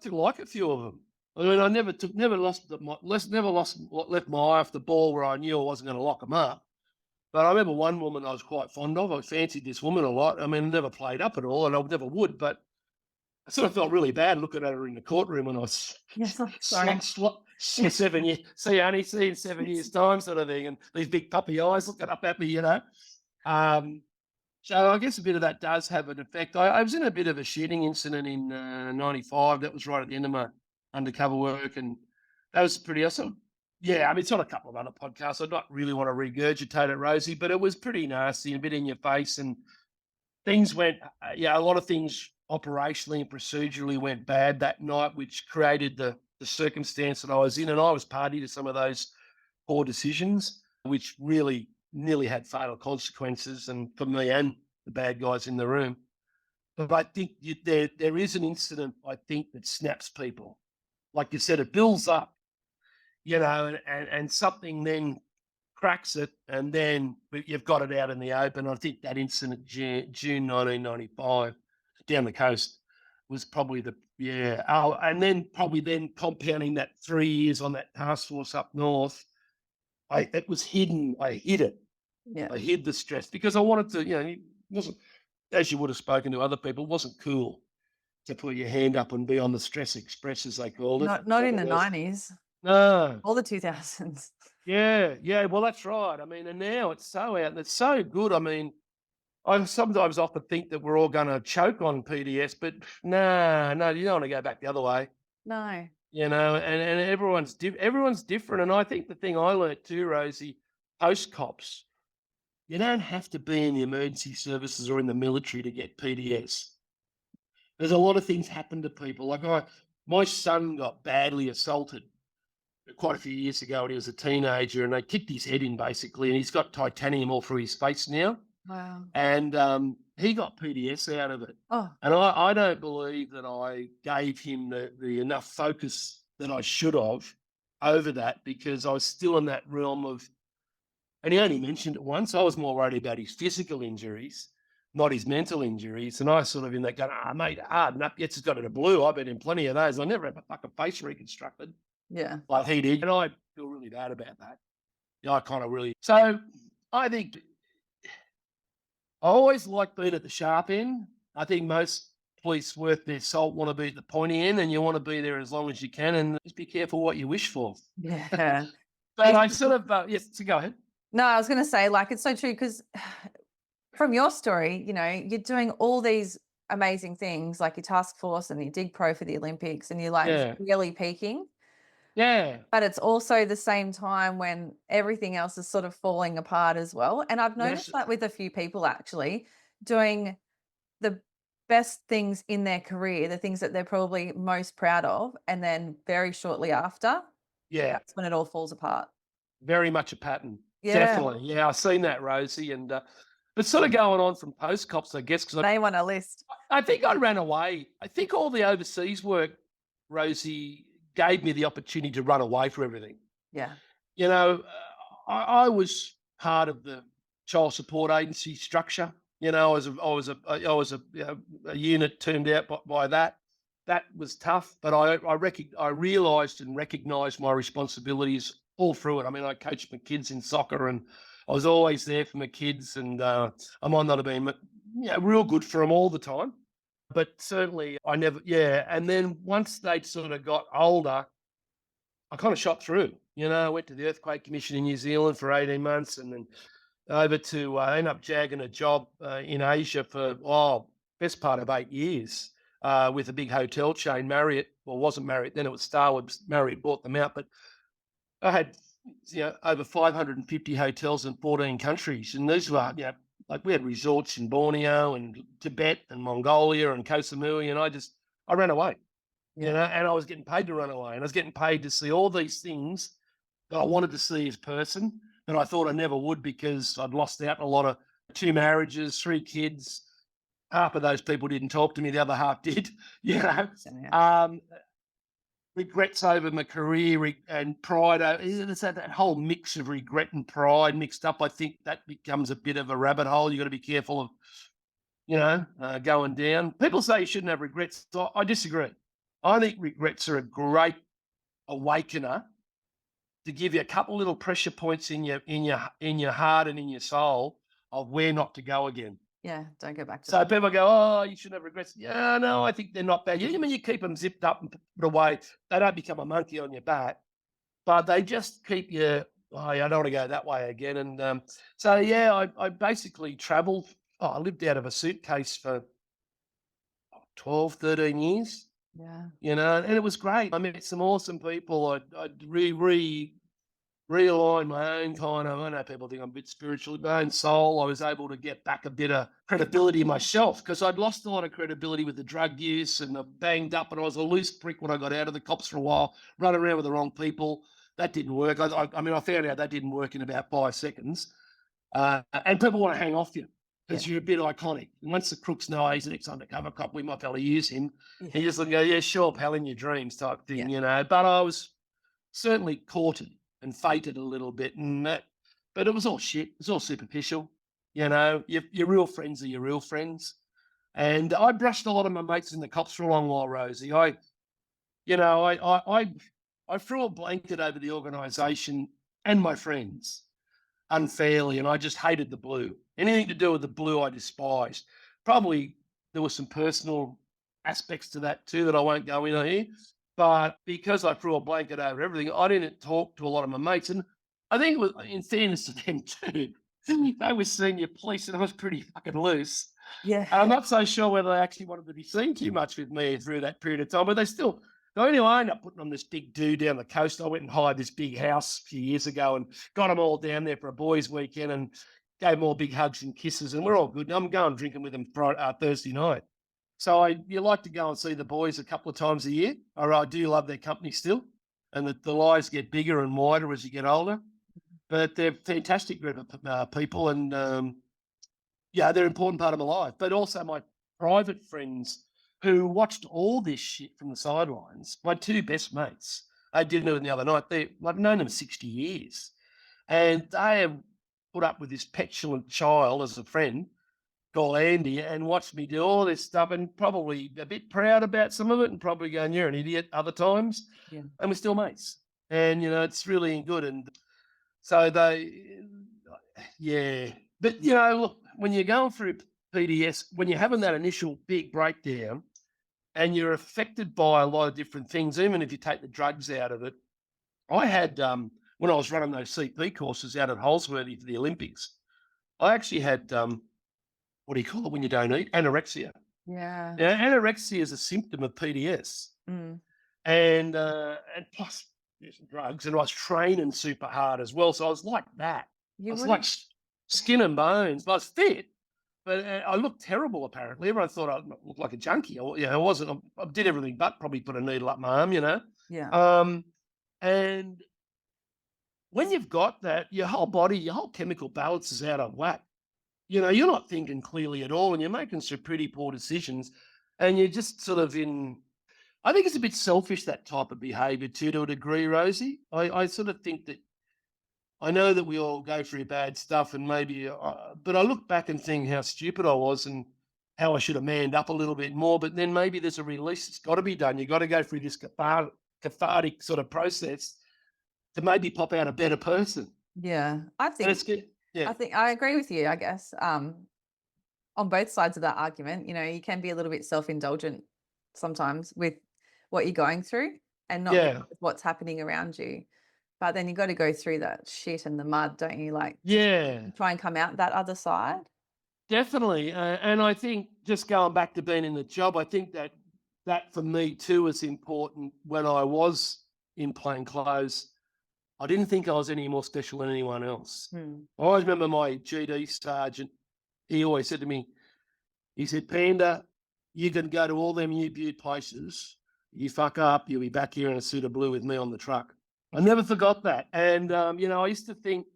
to like a few of them. I mean, I never left my eye off the ball where I knew I wasn't going to lock them up. But I remember one woman I was quite fond of. I fancied this woman a lot. I mean, I never played up at all, and I never would. But I sort of felt really bad looking at her in the courtroom when I was Yes, I'm sorry. 7 years. See, honey, see you in 7 years' time, sort of thing, and these big puppy eyes looking up at me, So I guess a bit of that does have an effect. I was in a bit of a shooting incident in '95. That was right at the end of my undercover work, and that was pretty awesome. Yeah, I mean, it's on a couple of other podcasts. I don't really want to regurgitate it, Rosie, but it was pretty nasty, a bit in your face, and things went. A lot of things operationally and procedurally went bad that night, which created the circumstance that I was in. And I was party to some of those poor decisions, which really nearly had fatal consequences, and for me and the bad guys in the room. But I think there is an incident, I think, that snaps people. Like you said, it builds up, and something then cracks it, and then you've got it out in the open. I think that incident, June 1995, down the coast, was probably and then probably then compounding that 3 years on that task force up north. It was hidden. I hid it. Yeah. I hid the stress because I wanted to. It wasn't, as you would have spoken to other people, it wasn't cool to put your hand up and be on the stress express, as they called it. Not in It the was 90s no. or the 2000s. Yeah, yeah. Well, that's right. I mean, and now it's so out and it's so good. I mean, I sometimes often think that we're all going to choke on PDS, but nah, no, you don't want to go back the other way. No. And everyone's different. And I think the thing I learnt too, Rosie, post cops, you don't have to be in the emergency services or in the military to get PDS. There's a lot of things happen to people. Like my son got badly assaulted quite a few years ago when he was a teenager, and they kicked his head in basically, and he's got titanium all through his face now. Wow. And he got PDS out of it. Oh, And I don't believe that I gave him the enough focus that I should have over that, because I was still in that realm of, and he only mentioned it once. I was more worried about his physical injuries, not his mental injuries. And I sort of in that going, mate, hard enough. Yes, he's got it a blue. I've been in plenty of those. I never had a fucking face reconstructed yeah. like he did. And I feel really bad about that. Yeah, I kind of really. So I think I always like being at the sharp end. I think most police worth their salt want to be at the pointy end, and you want to be there as long as you can, and just be careful what you wish for. Yeah. But I sort of, yes, so go ahead. No, I was gonna say, like, it's so true because from your story, you're doing all these amazing things like your task force and your dig pro for the Olympics and you're like Yeah, really peaking. yeah, But it's also the same time when everything else is sort of falling apart as well. And I've that's noticed that with a few people actually doing the best things in their career, the things that they're probably most proud of, and then very shortly after, yeah, that's when it all falls apart. very much a pattern. Yeah. Definitely, yeah, I've seen that, Rosie, and but sort of going on from post cops, I guess, because Name on a list. I think I ran away. I think all the overseas work, Rosie, gave me the opportunity to run away from everything. Yeah. You know, I was part of the child support agency structure. I was a unit termed out by that. That was tough, but I realised and recognised my responsibilities all through it. I mean, I coached my kids in soccer, and I was always there for my kids, and I might not have been, real good for them all the time, but certainly I never. Yeah, and then once they sort of got older, I kind of shot through. I went to the Earthquake Commission in New Zealand for 18 months, and then over to end up jagging a job in Asia for best part of 8 years with a big hotel chain, Marriott. Well, it wasn't Marriott then; it was Starwood. Marriott bought them out, but I had over 550 hotels in 14 countries, and these were like we had resorts in Borneo and Tibet and Mongolia and Koh Samui, and I ran away. Yeah. And I was getting paid to run away, and I was getting paid to see all these things that I wanted to see as person, and I thought I never would because I'd lost out on a lot of 2 marriages, 3 kids. Half of those people didn't talk to me, the other half did, you know. So, yeah. Regrets over my career and pride. It's that whole mix of regret and pride mixed up. I think that becomes a bit of a rabbit hole. You got to be careful of, going down. People say you shouldn't have regrets. I disagree. I think regrets are a great awakener to give you a couple little pressure points in your heart and in your soul of where not to go again. Yeah. Don't go back to So that. people go, "Oh, you shouldn't have regrets." Yeah, no, I think they're not bad. You mean you keep them zipped up and put away? They don't become a monkey on your back, but they just keep you. Oh, I don't want to go that way again. And so yeah, I basically travelled. Oh, I lived out of a suitcase for 12, 13 years. Yeah. And it was great. I met some awesome people. I realign my own kind of, I know people think I'm a bit spiritual, my own soul. I was able to get back a bit of credibility myself because I'd lost a lot of credibility with the drug use and the banged up, and I was a loose brick when I got out of the cops for a while, running around with the wrong people. That didn't work. I mean, I found out that didn't work in about 5 seconds. And people want to hang off you Yeah. because you're a bit iconic. And once the crooks know he's an ex-undercover cop, we might be able to use him. Yeah. And you just go, yeah, sure, pal, in your dreams type Yeah. thing, you know. But I was certainly courted and fated a little bit, and that, but it was all shit. It was all superficial, you know. Your real friends are your real friends, and I brushed a lot of my mates in the cops for a long while, Rosie. You know, I threw a blanket over the organisation and my friends unfairly, and I just hated the blue. Anything to do with the blue, I despised. Probably there were some personal aspects to that too that I won't go into here. But because I threw a blanket over everything, I didn't talk to a lot of my mates. And I think it was, in fairness to them too, they were senior police and I was pretty fucking loose. Yeah. And I'm not so sure whether they actually wanted to be seen too much with me through that period of time, but they still. So anyway, I ended up putting on this big do down the coast. I went and hired this big house a few years ago and got them all down there for a boys' weekend and gave them all big hugs and kisses. And we're all good. And I'm going drinking with them Thursday night. So you like to go and see the boys a couple of times a year. I do love their company still, and the lives get bigger and wider as you get older. But they're a fantastic group of people, and yeah, they're an important part of my life. But also my private friends who watched all this shit from the sidelines. My two best mates, I did know the other night. I've known them 60 years, and they have put up with this petulant child as a friend called Andy and watched me do all this stuff and probably a bit proud about some of it and probably going, you're an idiot other times. Yeah. And we're still mates. And, you know, it's really good. And so yeah. But, you know, look, when you're going through PDS, when you're having that initial big breakdown and you're affected by a lot of different things, even if you take the drugs out of it, I had, when I was running those CP courses out at Holsworthy for the Olympics, I actually had, what do you call it when you don't eat? Anorexia. Yeah. Now, anorexia is a symptom of PDS, Mm. and plus using drugs, and I was training super hard as well. So I was like that. I You was like wouldn't. skin and bones. I was fit, but I looked terrible. Apparently, everyone thought I looked like a junkie. I wasn't. I did everything but probably put a needle up my arm. You know, Yeah. and when you've got that, your whole body, your whole chemical balance is out of whack. You know, you're not thinking clearly at all, and you're making some pretty poor decisions, and you're just sort of in. I think it's a bit selfish, that type of behaviour too, to a degree, Rosie. I sort of think that I know that we all go through bad stuff, and maybe, but I look back and think how stupid I was and how I should have manned up a little bit more. But then maybe there's a release that's got to be done. You've got to go through this cathartic sort of process to maybe pop out a better person. Yeah. I And it's think good. Yeah. I think I agree with you, I guess. On both sides of that argument, you can be a little bit self-indulgent sometimes with what you're going through and not Yeah. realize what's happening around you. But then you got to go through that shit and the mud, don't you? Like Yeah. try and come out that other side. Definitely, and I think just going back to being in the job, I think that for me too is important. When I was in plain clothes, I didn't think I was any more special than anyone else. Hmm. I always remember my GD sergeant. He always said to me, he said, "Panda, you can go to all them new beaut places. You fuck up, you'll be back here in a suit of blue with me on the truck." I never forgot that, and I used to think.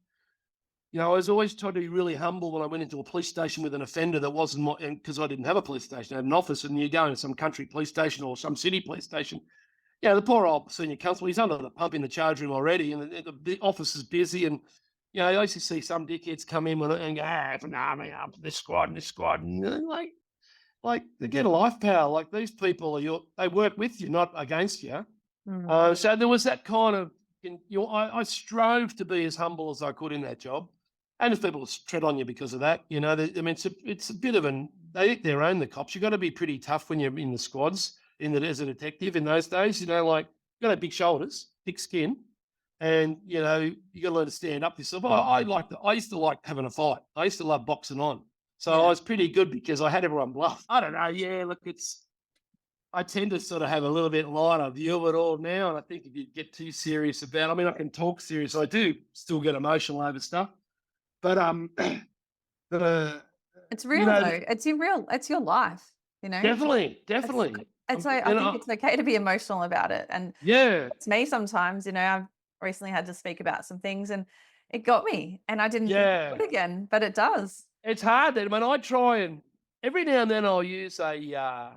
I was always trying to be really humble when I went into a police station with an offender that wasn't my, because I didn't have a police station, I had an office, and you go into some country police station or some city police station. Yeah, the poor old senior constable, he's under the pump in the charge room already, and the office is busy. And I used to see some dickheads come in and go, this squad and this squad, and like they get a life, pal. Like these people they work with you, not against you. Hmm. So there was that kind of. I strove to be as humble as I could in that job. And if people tread on you because of that, it's a bit of they eat their own, the cops. You've got to be pretty tough when you're in the squads, as a detective in those days. Like, you've got to have big shoulders, thick skin, and, you got to learn to stand up yourself. I used to like having a fight. I used to love boxing on. So I Yeah. was pretty good because I had everyone bluff. I don't know. Yeah, look, I tend to sort of have a little bit lighter view of it all now. And I think if you get too serious about, I mean, I can talk serious. I do still get emotional over stuff, but the It's you real know, though. It's your life, you know? definitely, It's definitely, it's I think it's okay to be emotional about it, and yeah, it's me sometimes, you know, I've recently had to speak about some things and it got me, and I didn't think it yeah. would again, but it does. It's hard then. When I try and every now and then I'll use a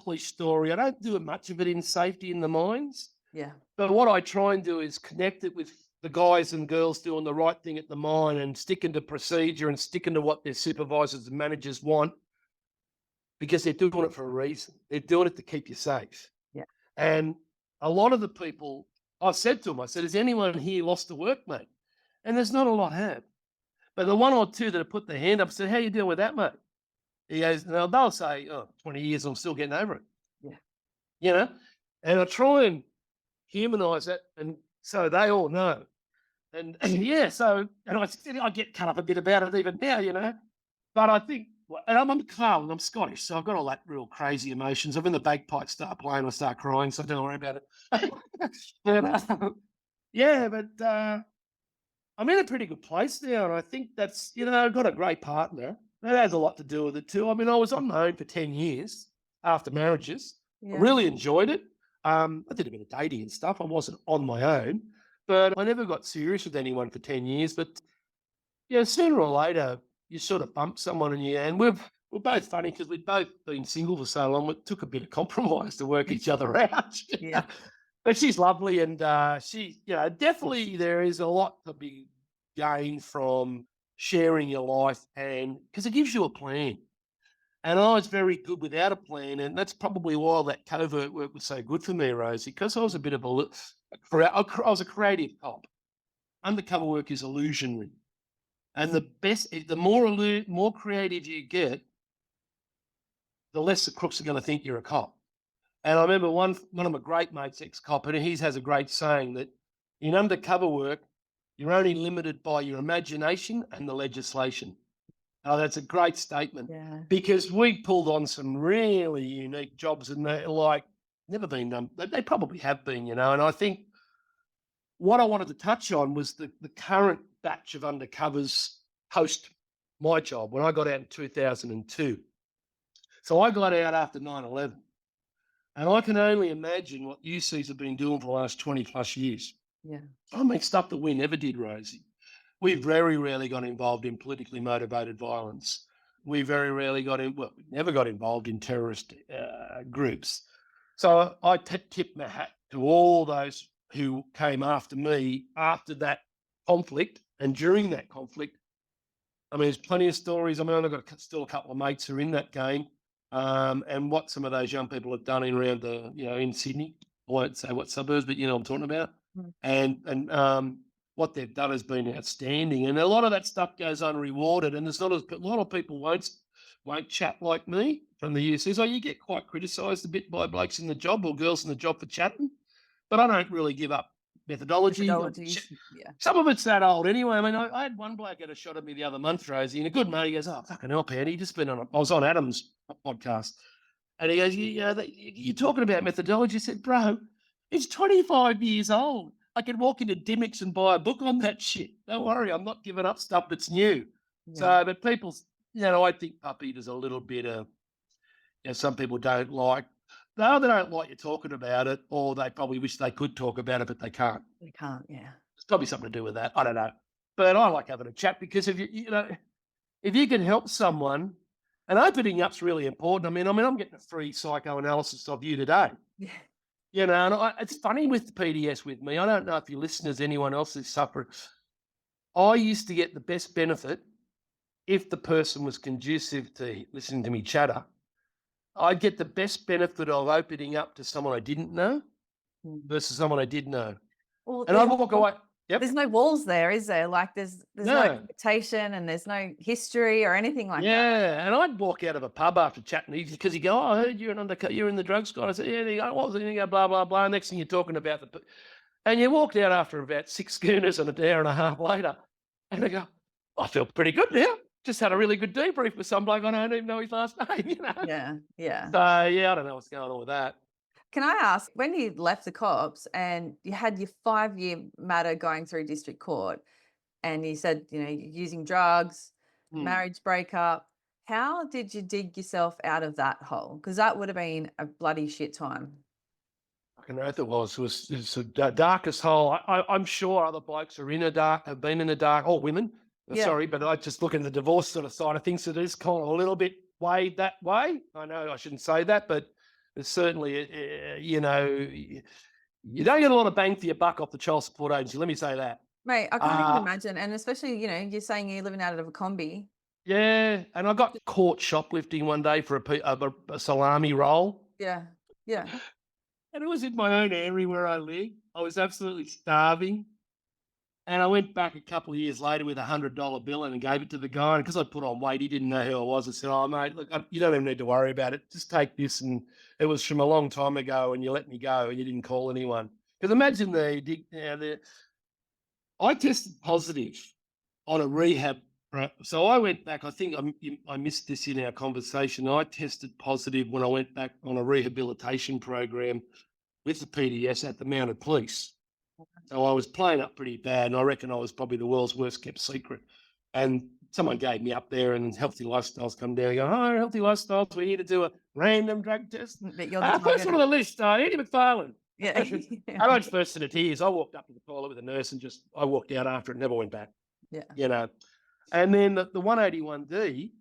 police story. I don't do much of it in safety in the mines, Yeah. but what I try and do is connect it with the guys and girls doing the right thing at the mine and sticking to procedure and sticking to what their supervisors and managers want because they're doing it for a reason. They're doing it to keep you safe. Yeah. And a lot of the people, I've said to them, I said, has anyone here lost their work, mate? And there's not a lot have. But the one or two that have put their hand up said, how you dealing with that, mate? He goes, now they'll say, oh, 20 years, I'm still getting over it, Yeah. you know? And I try and humanize that. And so they all know. And yeah, so, and I get cut up a bit about it even now, you know? But I think, and I'm Carl and I'm Scottish, so I've got all that real crazy emotions. I've in the bagpipes start playing, I start crying, so don't worry about it. but, yeah, but I'm in a pretty good place now, and I think that's I've got a great partner. That has a lot to do with it too. I mean, I was on my own for 10 years after marriages. I Yeah. really enjoyed it. I did a bit of dating and stuff. I wasn't on my own, but I never got serious with anyone for 10 years. But yeah, sooner or later, you sort of bump someone and we're both funny because we'd both been single for so long. It took a bit of compromise to work each other out. Yeah. But she's lovely, and she, definitely there is a lot to be gained from sharing your life, and because it gives you a plan. And I was very good without a plan, and that's probably why that covert work was so good for me, Rosie, because I was a bit of I was a creative cop. Undercover work is illusionary, and the more creative you get, the less the crooks are going to think you're a cop. And I remember one of my great mates, ex-cop, and he has a great saying that in undercover work, you're only limited by your imagination and the legislation. Oh, that's a great statement Yeah. because we pulled on some really unique jobs and they're like never been done. They probably have been, and I think what I wanted to touch on was the current batch of undercovers post my job when I got out in 2002. So I got out after 9/11. And I can only imagine what UCs have been doing for the last 20 plus years. Yeah. I mean, stuff that we never did, Rosie. We very rarely got involved in politically motivated violence. We very rarely we never got involved in terrorist groups. So I tip my hat to all those who came after me after that conflict and during that conflict. I mean, there's plenty of stories. I mean, I've got still a couple of mates who are in that game. And what some of those young people have done in around in Sydney. I won't say what suburbs, but you know what I'm talking about. Mm. And what they've done has been outstanding. And a lot of that stuff goes unrewarded. And there's not a lot of people won't chat like me from the UC. So you get quite criticised a bit by blokes in the job or girls in the job for chatting. But I don't really give up methodology. Methodologies. Yeah. Some of it's that old anyway. I mean, I had one bloke get a shot at me the other month, Rosie, and a good mate. He goes, "Oh, fucking hell, Pat, he just been on." I was on Adam's podcast, and he goes, "You're talking about methodology." I said, "Bro, it's 25 years old. I can walk into Dimmicks and buy a book on that shit. Don't worry, I'm not giving up stuff that's new." Yeah. So, but people, I think puppy there's a little bit of, some people don't like. No, they don't like you talking about it, or they probably wish they could talk about it, but they can't. They can't. Yeah. It's probably something to do with that. I don't know. But I like having a chat because if you can help someone, and opening up's really important. I mean, I'm getting a free psychoanalysis of you today. Yeah. And it's funny with the PDS with me. I don't know if your listeners, anyone else is suffering. I used to get the best benefit if the person was conducive to listening to me chatter. I'd get the best benefit of opening up to someone I didn't know versus someone I did know. Well, And I'd walk away. Yep. there's no walls there, is there? Like there's no No. expectation and there's no history or anything like that. Yeah, and I'd walk out of a pub after chatting because he'd go, "Oh, I heard you're you're in the drug squad." I said, "Yeah." They go, "What was it?" And he go, "Blah blah blah." Next thing you're talking about and you walked out after about 6 schooners and an hour and a half later, and they go, "I feel pretty good now." just had a really good debrief with some bloke I don't even know his last name, you know? Yeah, yeah. So, yeah, I don't know what's going on with that. Can I ask, when you left the cops and you had your 5-year matter going through district court, and you said, you're using drugs, Hmm. marriage breakup, how did you dig yourself out of that hole? Because that would have been a bloody shit time. Fucking oath it was. It's the darkest hole. I'm sure other blokes are in a dark, have been in a dark, or women. Yeah. Sorry, but I just look at the divorce sort of side of things. So it is kind of a little bit weighed that way. I know I shouldn't say that, but it's certainly, you don't get a lot of bang for your buck off the child support agency. Let me say that. Mate, I can't even Uh, imagine. And especially, you're saying you're living out of a combi. yeah, and I got caught shoplifting one day for a salami roll. Yeah. Yeah. And it was in my own area where I live. I was absolutely starving. And I went back a couple of years later with $100 bill and gave it to the guy. And because I put on weight, he didn't know who I was. I said, "Oh, mate, look, you don't even need to worry about it. Just take this." And it was from a long time ago, and you let me go, and you didn't call anyone. Because imagine I tested positive on a rehab. Right? So I went back. I think I missed this in our conversation. I tested positive when I went back on a rehabilitation program with the PDS at the Mounted Police. So I was playing up pretty bad, and I reckon I was probably the world's worst kept secret. And someone gave me up there, and Healthy Lifestyles come down and go, "Oh, Healthy Lifestyles, we're here to do a random drug test." But you're the First target. one on the list, Eddie MacFarlane. Yeah. I went first in the tears. I walked up to the toilet with a nurse and I walked out after it, never went back, Yeah. you know. And then the 181D,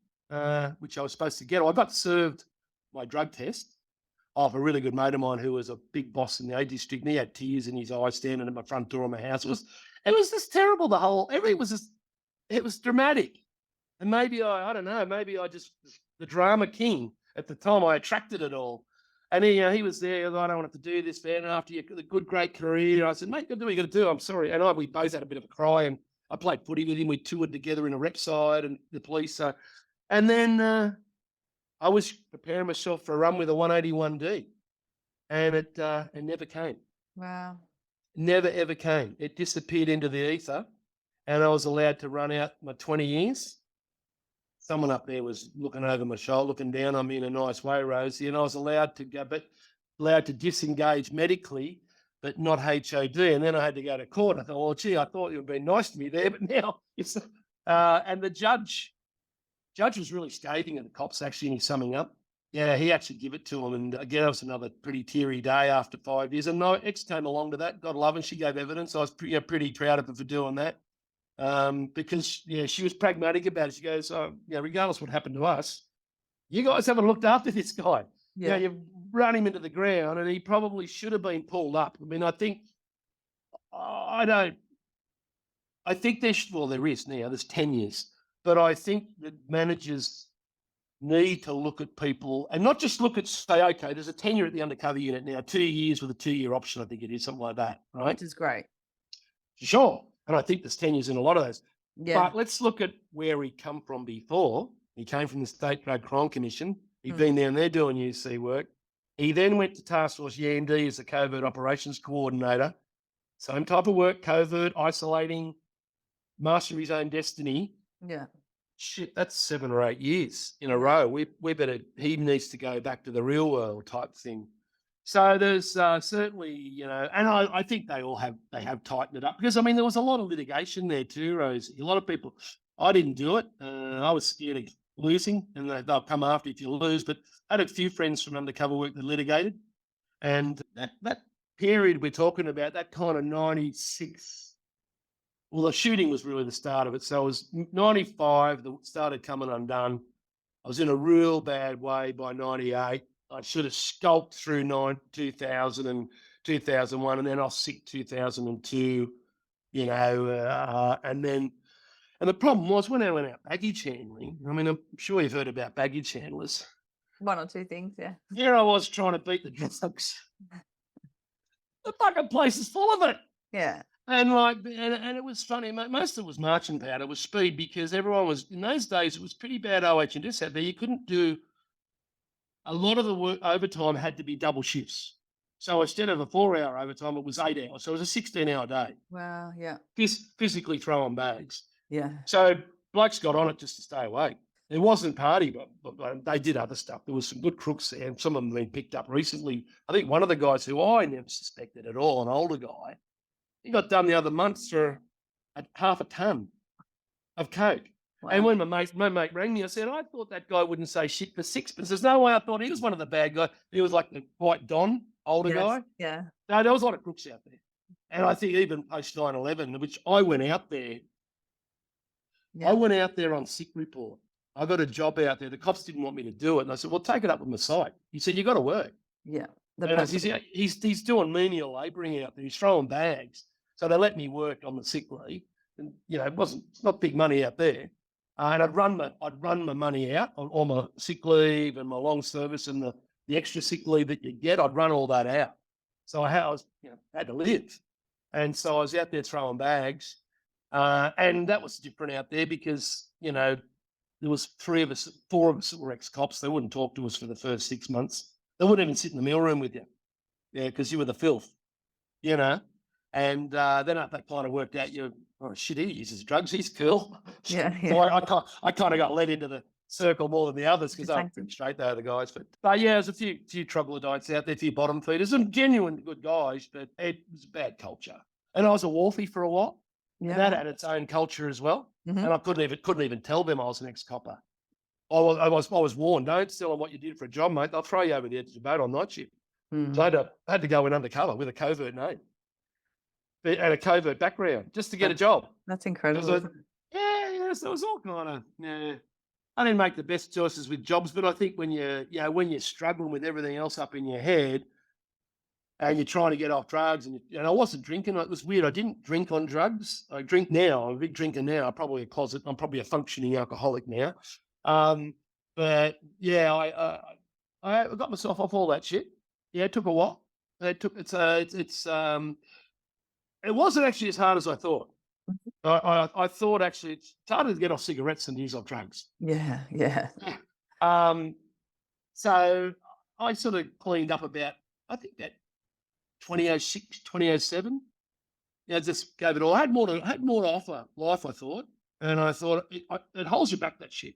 which I was supposed to get, I got served my drug test off a really good mate of mine who was a big boss in the A district. And he had tears in his eyes standing at my front door of my house. It was just terrible. Everything was just, it was dramatic. And maybe I don't know, maybe I just, the drama king at the time, I attracted it all. And he was there. I don't want to do this, man. And after the good, great career, I said, "Mate, do what you got to do. I'm sorry." And we both had a bit of a cry. And I played footy with him. We toured together in a rep side and the police. And then I was preparing myself for a run with a 181D, and it never came. Wow. Never ever came. It disappeared into the ether, and I was allowed to run out my 20 years. Someone up there was looking over my shoulder, looking down on me in a nice way, Rosie, and I was allowed to go, but allowed to disengage medically, but not HOD. And then I had to go to court. I thought, well, gee, I thought you would be nice to me there, but now it's. And the judge was really scathing at the cops, actually, in his summing up. Yeah, he actually gave it to him. And again, it was another pretty teary day after 5 years. And my ex came along to that. God love her. She gave evidence. I was pretty proud of her for doing that. Because, she was pragmatic about it. She goes, regardless of what happened to us, you guys haven't looked after this guy. Yeah. You've run him into the ground, and he probably should have been pulled up. I mean, I think there is now, there's tenures, but I think that managers need to look at people and not just say, okay, there's a tenure at the undercover unit now, 2 years with a 2-year option, I think it is, something like that, right? Which is great. Sure. And I think there's tenures in a lot of those. Yeah. But let's look at where he come from before. He came from the State Drug Crime Commission. He'd been down there doing UC work. He then went to Task Force YND as the covert operations coordinator. Same type of work, covert, isolating, master his own destiny. Yeah. Shit, that's 7 or 8 years in a row. He needs to go back to the real world type thing. So there's certainly, and I think they have tightened it up because, I mean, there was a lot of litigation there too, Rosie. A lot of people, I didn't do it. I was scared of losing, and they'll come after if you lose. But I had a few friends from undercover work that litigated. And that period we're talking about, that kind of 96, well, the shooting was really the start of it. So it was 95 that started coming undone. I was in a real bad way by 98. I should have skulked through 2000 and 2001, and then I was sick 2002, and the problem was when I went out baggage handling, I mean, I'm sure you've heard about baggage handlers. One or two things, yeah. Here I was trying to beat the drugs. The fucking place is full of it. Yeah. And and it was funny. Most of it was marching powder, it was speed, because everyone was, in those days, it was pretty bad OH&S out there. You couldn't do, a lot of the work overtime had to be double shifts. So instead of a 4-hour overtime, it was 8 hours. So it was a 16-hour day, Wow. Yeah. physically throwing bags. Yeah. So blokes got on it just to stay awake. It wasn't party, but they did other stuff. There was some good crooks there, and some of them have been picked up recently. I think one of the guys who I never suspected at all, an older guy, he got done the other month for half a ton of coke. And Wow. when my mate rang me, I said, I thought that guy wouldn't say shit for sixpence. There's no way I thought he was one of the bad guys. He was like the white Don, older Yes. guy. Yeah. No, there was a lot of crooks out there. And I think even post 9/11, which I went out there Yeah. on sick report. I got a job out there. The cops didn't want me to do it. And I said, well, take it up with my site. He said, you got to work. Yeah. The And I practical. said, he's doing menial labouring out there. He's throwing bags. So they let me work on the sick leave. And, it's not big money out there. And I'd run my money out on all my sick leave and my long service and the extra sick leave that you get. I'd run all that out. So I had to live. And so I was out there throwing bags. And that was different out there because, there was 4 of us that were ex-cops. They wouldn't talk to us for the first 6 months. They wouldn't even sit in the meal room with you. Yeah, because you were the filth, you know. And then that kind of worked out. He uses drugs. He's cool. Yeah. So Yeah. I kind of got led into the circle more than the others because they were pretty straight. They were the guys. But yeah, there's a few troglodytes out there, a few bottom feeders, and genuine good guys. But it was a bad culture. And I was a wharfie for a while. And Yeah. that had its own culture as well. Mhm. And I couldn't even tell them I was an ex-copper. I was warned, don't tell them what you did for a job, mate. They'll throw you over the edge of the boat on night shift. Mm. So I had to go in undercover with a covert name and a covert background just to get a job. That's It incredible. was so it was all kind of, I didn't make the best choices with jobs, but I think when you're struggling with everything else up in your head and you're trying to get off drugs and I wasn't drinking. It was weird. I didn't drink on drugs. I drink now. I'm a big drinker now. I'm probably a functioning alcoholic now. But yeah, I got myself off all that shit. Yeah, it took a while. It wasn't actually as hard as I thought. I thought actually it's harder to get off cigarettes than to use off drugs. Yeah. Yeah. So I sort of cleaned up about, I think that 2006, 2007. Just gave it all. I had more to offer life, I thought. And I thought it holds you back, that shit.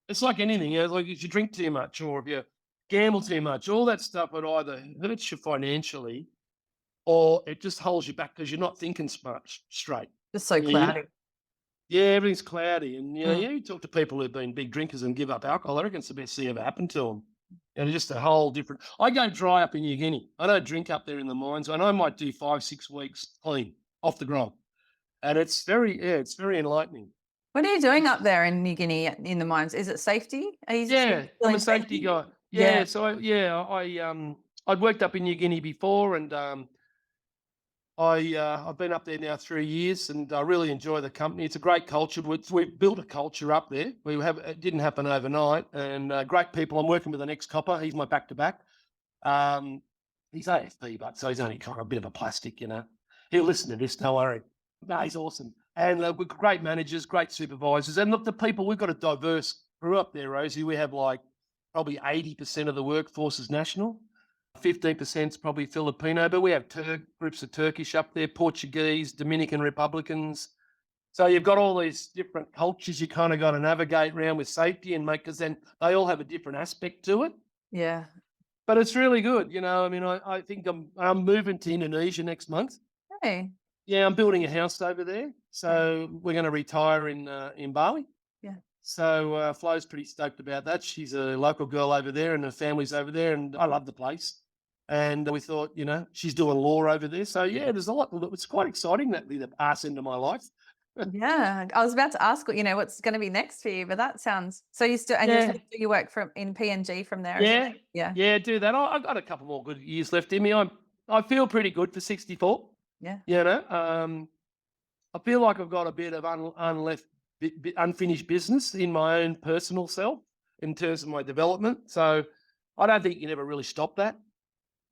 It's like anything, like if you drink too much or if you gamble too much, all that stuff, it either hurts you financially or it just holds you back because you're not thinking straight. Just so Yeah, cloudy. Yeah, everything's cloudy. And, Mm. you talk to people who've been big drinkers and give up alcohol, I reckon it's the best thing ever happened to them. Just a whole different. I go dry up in New Guinea. I don't drink up there in the mines, and I might do 5-6 weeks clean off the grog. And it's very enlightening. What are you doing up there in New Guinea in the mines? Is it safety? Are you Yeah, I'm feeling a safety guy. Yeah. Yeah, so I'd worked up in New Guinea before, and I've been up there now 3 years, and I really enjoy the company. It's a great culture. We've built a culture up there. It didn't happen overnight, and great people. I'm working with an ex-copper. He's my back-to-back. He's AFP, but so he's only kind of a bit of a plastic, He'll listen to this, don't worry. No, he's awesome. And we've got great managers, great supervisors. And look, the people, we've got a diverse crew up there, Rosie. We have probably 80% of the workforce is national. 15% is probably Filipino, but we have groups of Turkish up there, Portuguese, Dominican Republicans. So you've got all these different cultures you kind of got to navigate around with safety because then they all have a different aspect to it. Yeah. But it's really good, I think I'm moving to Indonesia next month. Hey. Yeah, I'm building a house over there. So we're going to retire in Bali. Yeah. So Flo's pretty stoked about that. She's a local girl over there and her family's over there, and I love the place. And we thought, she's doing law over there. So yeah, there's a lot. It's quite exciting, that the arse into my life. Yeah. I was about to ask, what's going to be next for you, but that sounds so you still and Yeah. you work in PNG from there. as well? Yeah, Yeah. yeah, do that. I've got a couple more good years left in me. I feel pretty good for 64. Yeah. I feel like I've got a bit of unfinished business in my own personal self in terms of my development. So I don't think you can ever really stop that.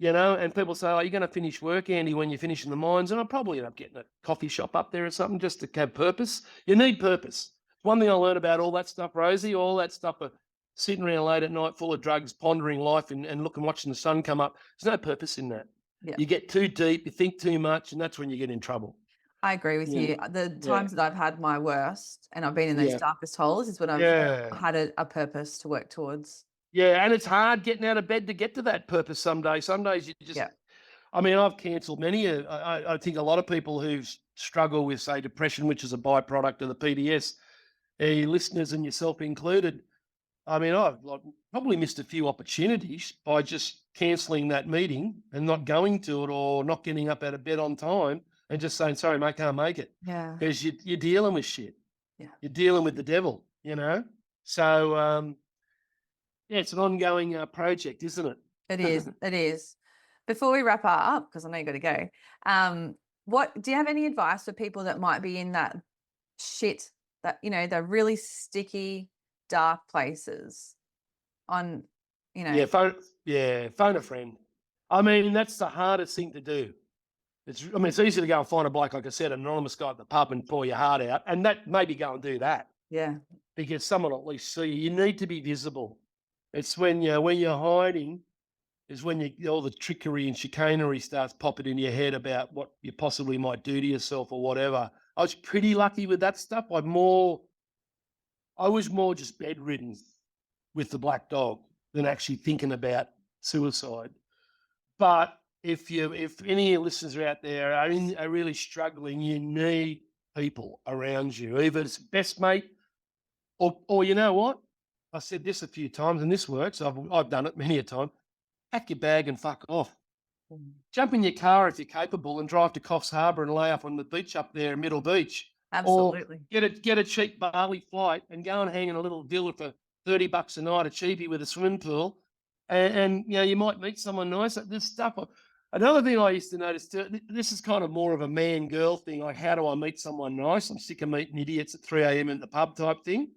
And people say, you're going to finish work, Andy, when you finish in the mines. And I'll probably end up getting a coffee shop up there or something just to have purpose. You need purpose. One thing I learned about all that stuff, Rosie, all that stuff of sitting around late at night full of drugs, pondering life and watching the sun come up. There's no purpose in that. Yeah. You get too deep, you think too much, and that's when you get in trouble. I agree with Yeah, you. The yeah, times that I've had my worst and I've been in those yeah, darkest holes is when I've yeah, had a purpose to work towards. yeah. And it's hard getting out of bed to get to that purpose. Some days, you just. Yeah. I mean, I've cancelled many. I think a lot of people who struggle with, say, depression, which is a byproduct of the PDS, listeners and yourself included. I mean, I've like, probably missed a few opportunities by just cancelling that meeting and not going to it, or not getting up out of bed on time and just saying, "Sorry, mate, can't make it," Yeah. because you're dealing with shit. Yeah. You're dealing with the devil, you know. So yeah, it's an ongoing project, isn't it? It is. It is. Before we wrap up, because I know you got to go, what do you have any advice for people that might be in that shit, that, the really sticky, dark places on, Yeah, phone a friend. I mean, that's the hardest thing to do. I mean, it's easy to go and find a bloke, like I said, an anonymous guy at the pub and pour your heart out, and that maybe go and do that yeah, because someone will at least see you. You need to be visible. It's when you're hiding is when all the trickery and chicanery starts popping in your head about what you possibly might do to yourself or whatever. I was pretty lucky with that stuff. I was more just bedridden with the black dog than actually thinking about suicide. But if any of your listeners are out there are really struggling, you need people around you, either it's best mate or you know what? I said this a few times and this works. I've done it many a time. Pack your bag and fuck off. mm, Jump in your car if you're capable and drive to Coffs Harbour and lay up on the beach up there in Middle Beach. Or absolutely. get a cheap Bali flight and go and hang in a little villa for $30 a night, a cheapie with a swimming pool. And you might meet someone nice. This stuff. Another thing I used to notice too, this is kind of more of a man girl thing, like how do I meet someone nice? I'm sick of meeting idiots at 3 a.m. in the pub type thing.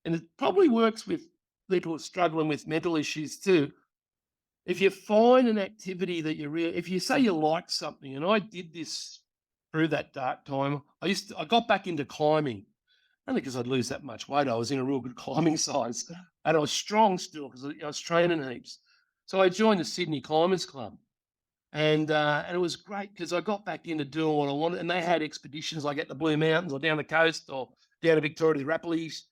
And it probably works with people struggling with mental issues too. If you find an activity that if you say you like something, and I did this through that dark time, I got back into climbing, only because I'd lose that much weight. I was in a real good climbing size, and I was strong still because I was training heaps. So I joined the Sydney Climbers Club, and it was great because I got back into doing what I wanted. And they had expeditions like at the Blue Mountains or down the coast or down to Victoria to the Rapparees,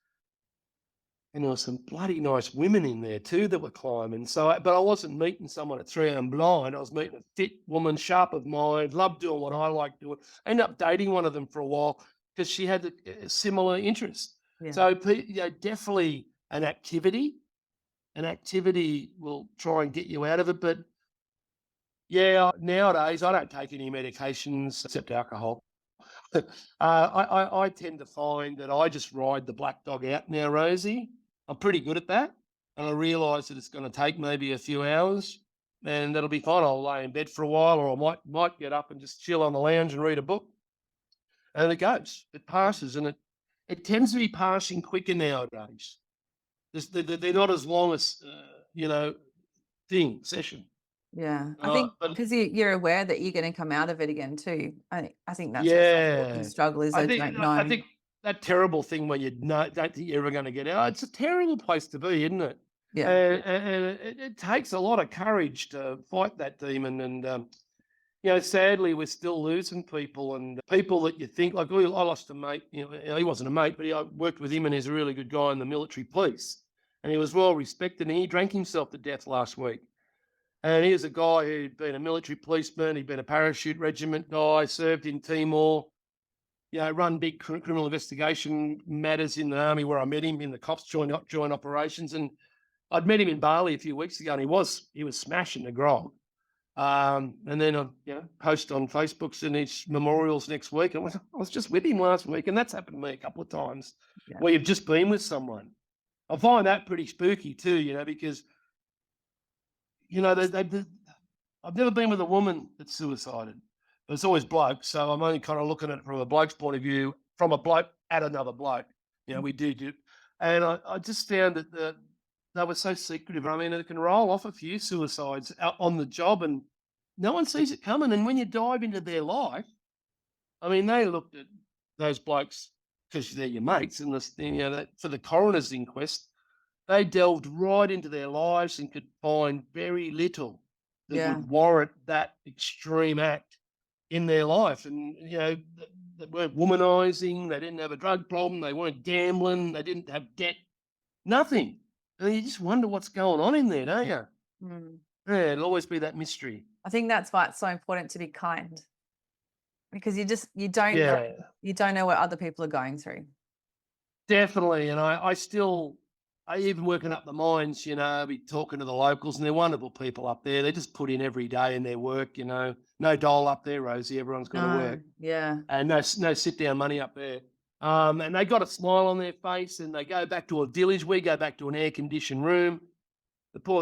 and there were some bloody nice women in there too that were climbing. But I wasn't meeting someone at 3 a.m. blind. I was meeting a fit woman, sharp of mind, loved doing what I like doing. I ended up dating one of them for a while because she had a similar interest. Yeah. So, definitely an activity. An activity will try and get you out of it. But yeah, nowadays I don't take any medications except alcohol. I tend to find that I just ride the black dog out now, Rosie. I'm pretty good at that. And I realise that it's going to take maybe a few hours and that'll be fine. I'll lay in bed for a while, or I might get up and just chill on the lounge and read a book. And it goes. It passes. And it tends to be passing quicker nowadays. They're not as long as, session. Yeah, I think But because you're aware that you're going to come out of it again too. I think that's where some people can yeah. struggle, is I they think don't I know. think that terrible thing where you don't think you're ever gonna get out, it's a terrible place to be, isn't it? Yeah, And it takes a lot of courage to fight that demon, and, sadly, we're still losing people, and people that you think like, I lost a mate, he wasn't a mate, but I worked with him, and he's a really good guy in the military police, and he was well respected, and he drank himself to death last week. And here's a guy who'd been a military policeman, he'd been a parachute regiment guy, served in Timor, run big criminal investigation matters in the army where I met him in the cops joint operations. And I'd met him in Bali a few weeks ago, and he was smashing the grog. And then I post on Facebooks and his memorials next week. And I was just with him last week, and that's happened to me a couple of times yeah, where you've just been with someone. I find that pretty spooky too, because I've never been with a woman that suicided. But it's always blokes, so I'm only kind of looking at it from a bloke's point of view, from a bloke at another bloke. We do. And I just found that they were so secretive. I mean, it can roll off a few suicides out on the job, and no one sees it coming. And when you dive into their life, I mean, they looked at those blokes because they're your mates, and for the coroner's inquest, they delved right into their lives and could find very little that yeah, would warrant that extreme act in their life. And, they weren't womanizing, they didn't have a drug problem, they weren't gambling, they didn't have debt, nothing. And you just wonder what's going on in there, don't you? Mm. Yeah, it'll always be that mystery. I think that's why it's so important to be kind, because Yeah, you don't know what other people are going through. definitely. And I even working up the mines, be talking to the locals, and they're wonderful people up there. They just put in every day in their work, No dole up there, Rosie. Everyone's got to No, work. yeah. And no sit down money up there. And they got a smile on their face, and they go back to a village. We go back to an air conditioned room.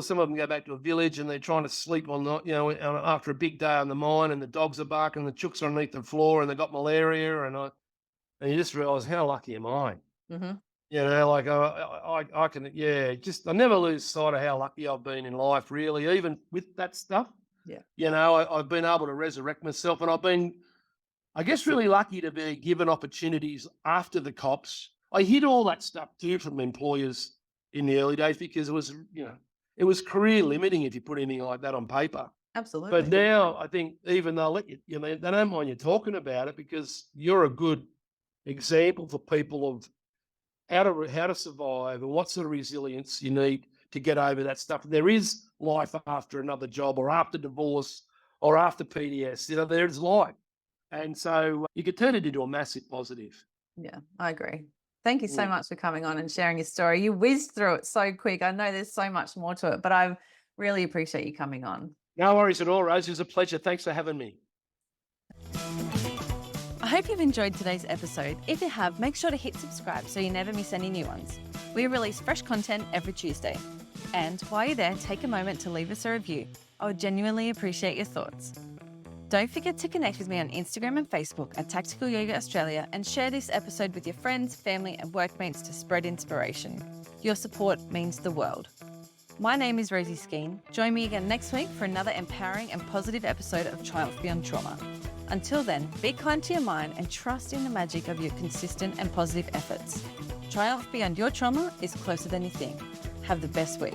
Some of them go back to a village, and they're trying to sleep after a big day on the mine, and the dogs are barking, and the chooks are underneath the floor, and they got malaria, and you just realise how lucky am I? Mhm. Like I can, I never lose sight of how lucky I've been in life, really, even with that stuff. Yeah. I've been able to resurrect myself, and I've been, I guess, really lucky to be given opportunities after the cops. I hid all that stuff too from employers in the early days because it was career limiting if you put anything like that on paper. But Absolutely. now I think even they'll let you, they don't mind you talking about it because you're a good example for people of how to survive and what sort of resilience you need to get over that stuff. There is life after another job or after divorce or after PTSD. There's life. And so you could turn it into a massive positive. Yeah, I agree. Thank you so Mm. much for coming on and sharing your story. You whizzed through it so quick. I know there's so much more to it, but I really appreciate you coming on. No worries at all, Rose. It was a pleasure. Thanks for having me. I hope you've enjoyed today's episode. If you have, make sure to hit subscribe so you never miss any new ones. We release fresh content every Tuesday. And while you're there, take a moment to leave us a review. I would genuinely appreciate your thoughts. Don't forget to connect with me on Instagram and Facebook at Tactical Yoga Australia and share this episode with your friends, family and workmates to spread inspiration. Your support means the world. My name is Rosie Skeen. Join me again next week for another empowering and positive episode of Triumph Beyond Trauma. Until then, be kind to your mind and trust in the magic of your consistent and positive efforts. Triumph beyond your trauma is closer than you think. Have the best week.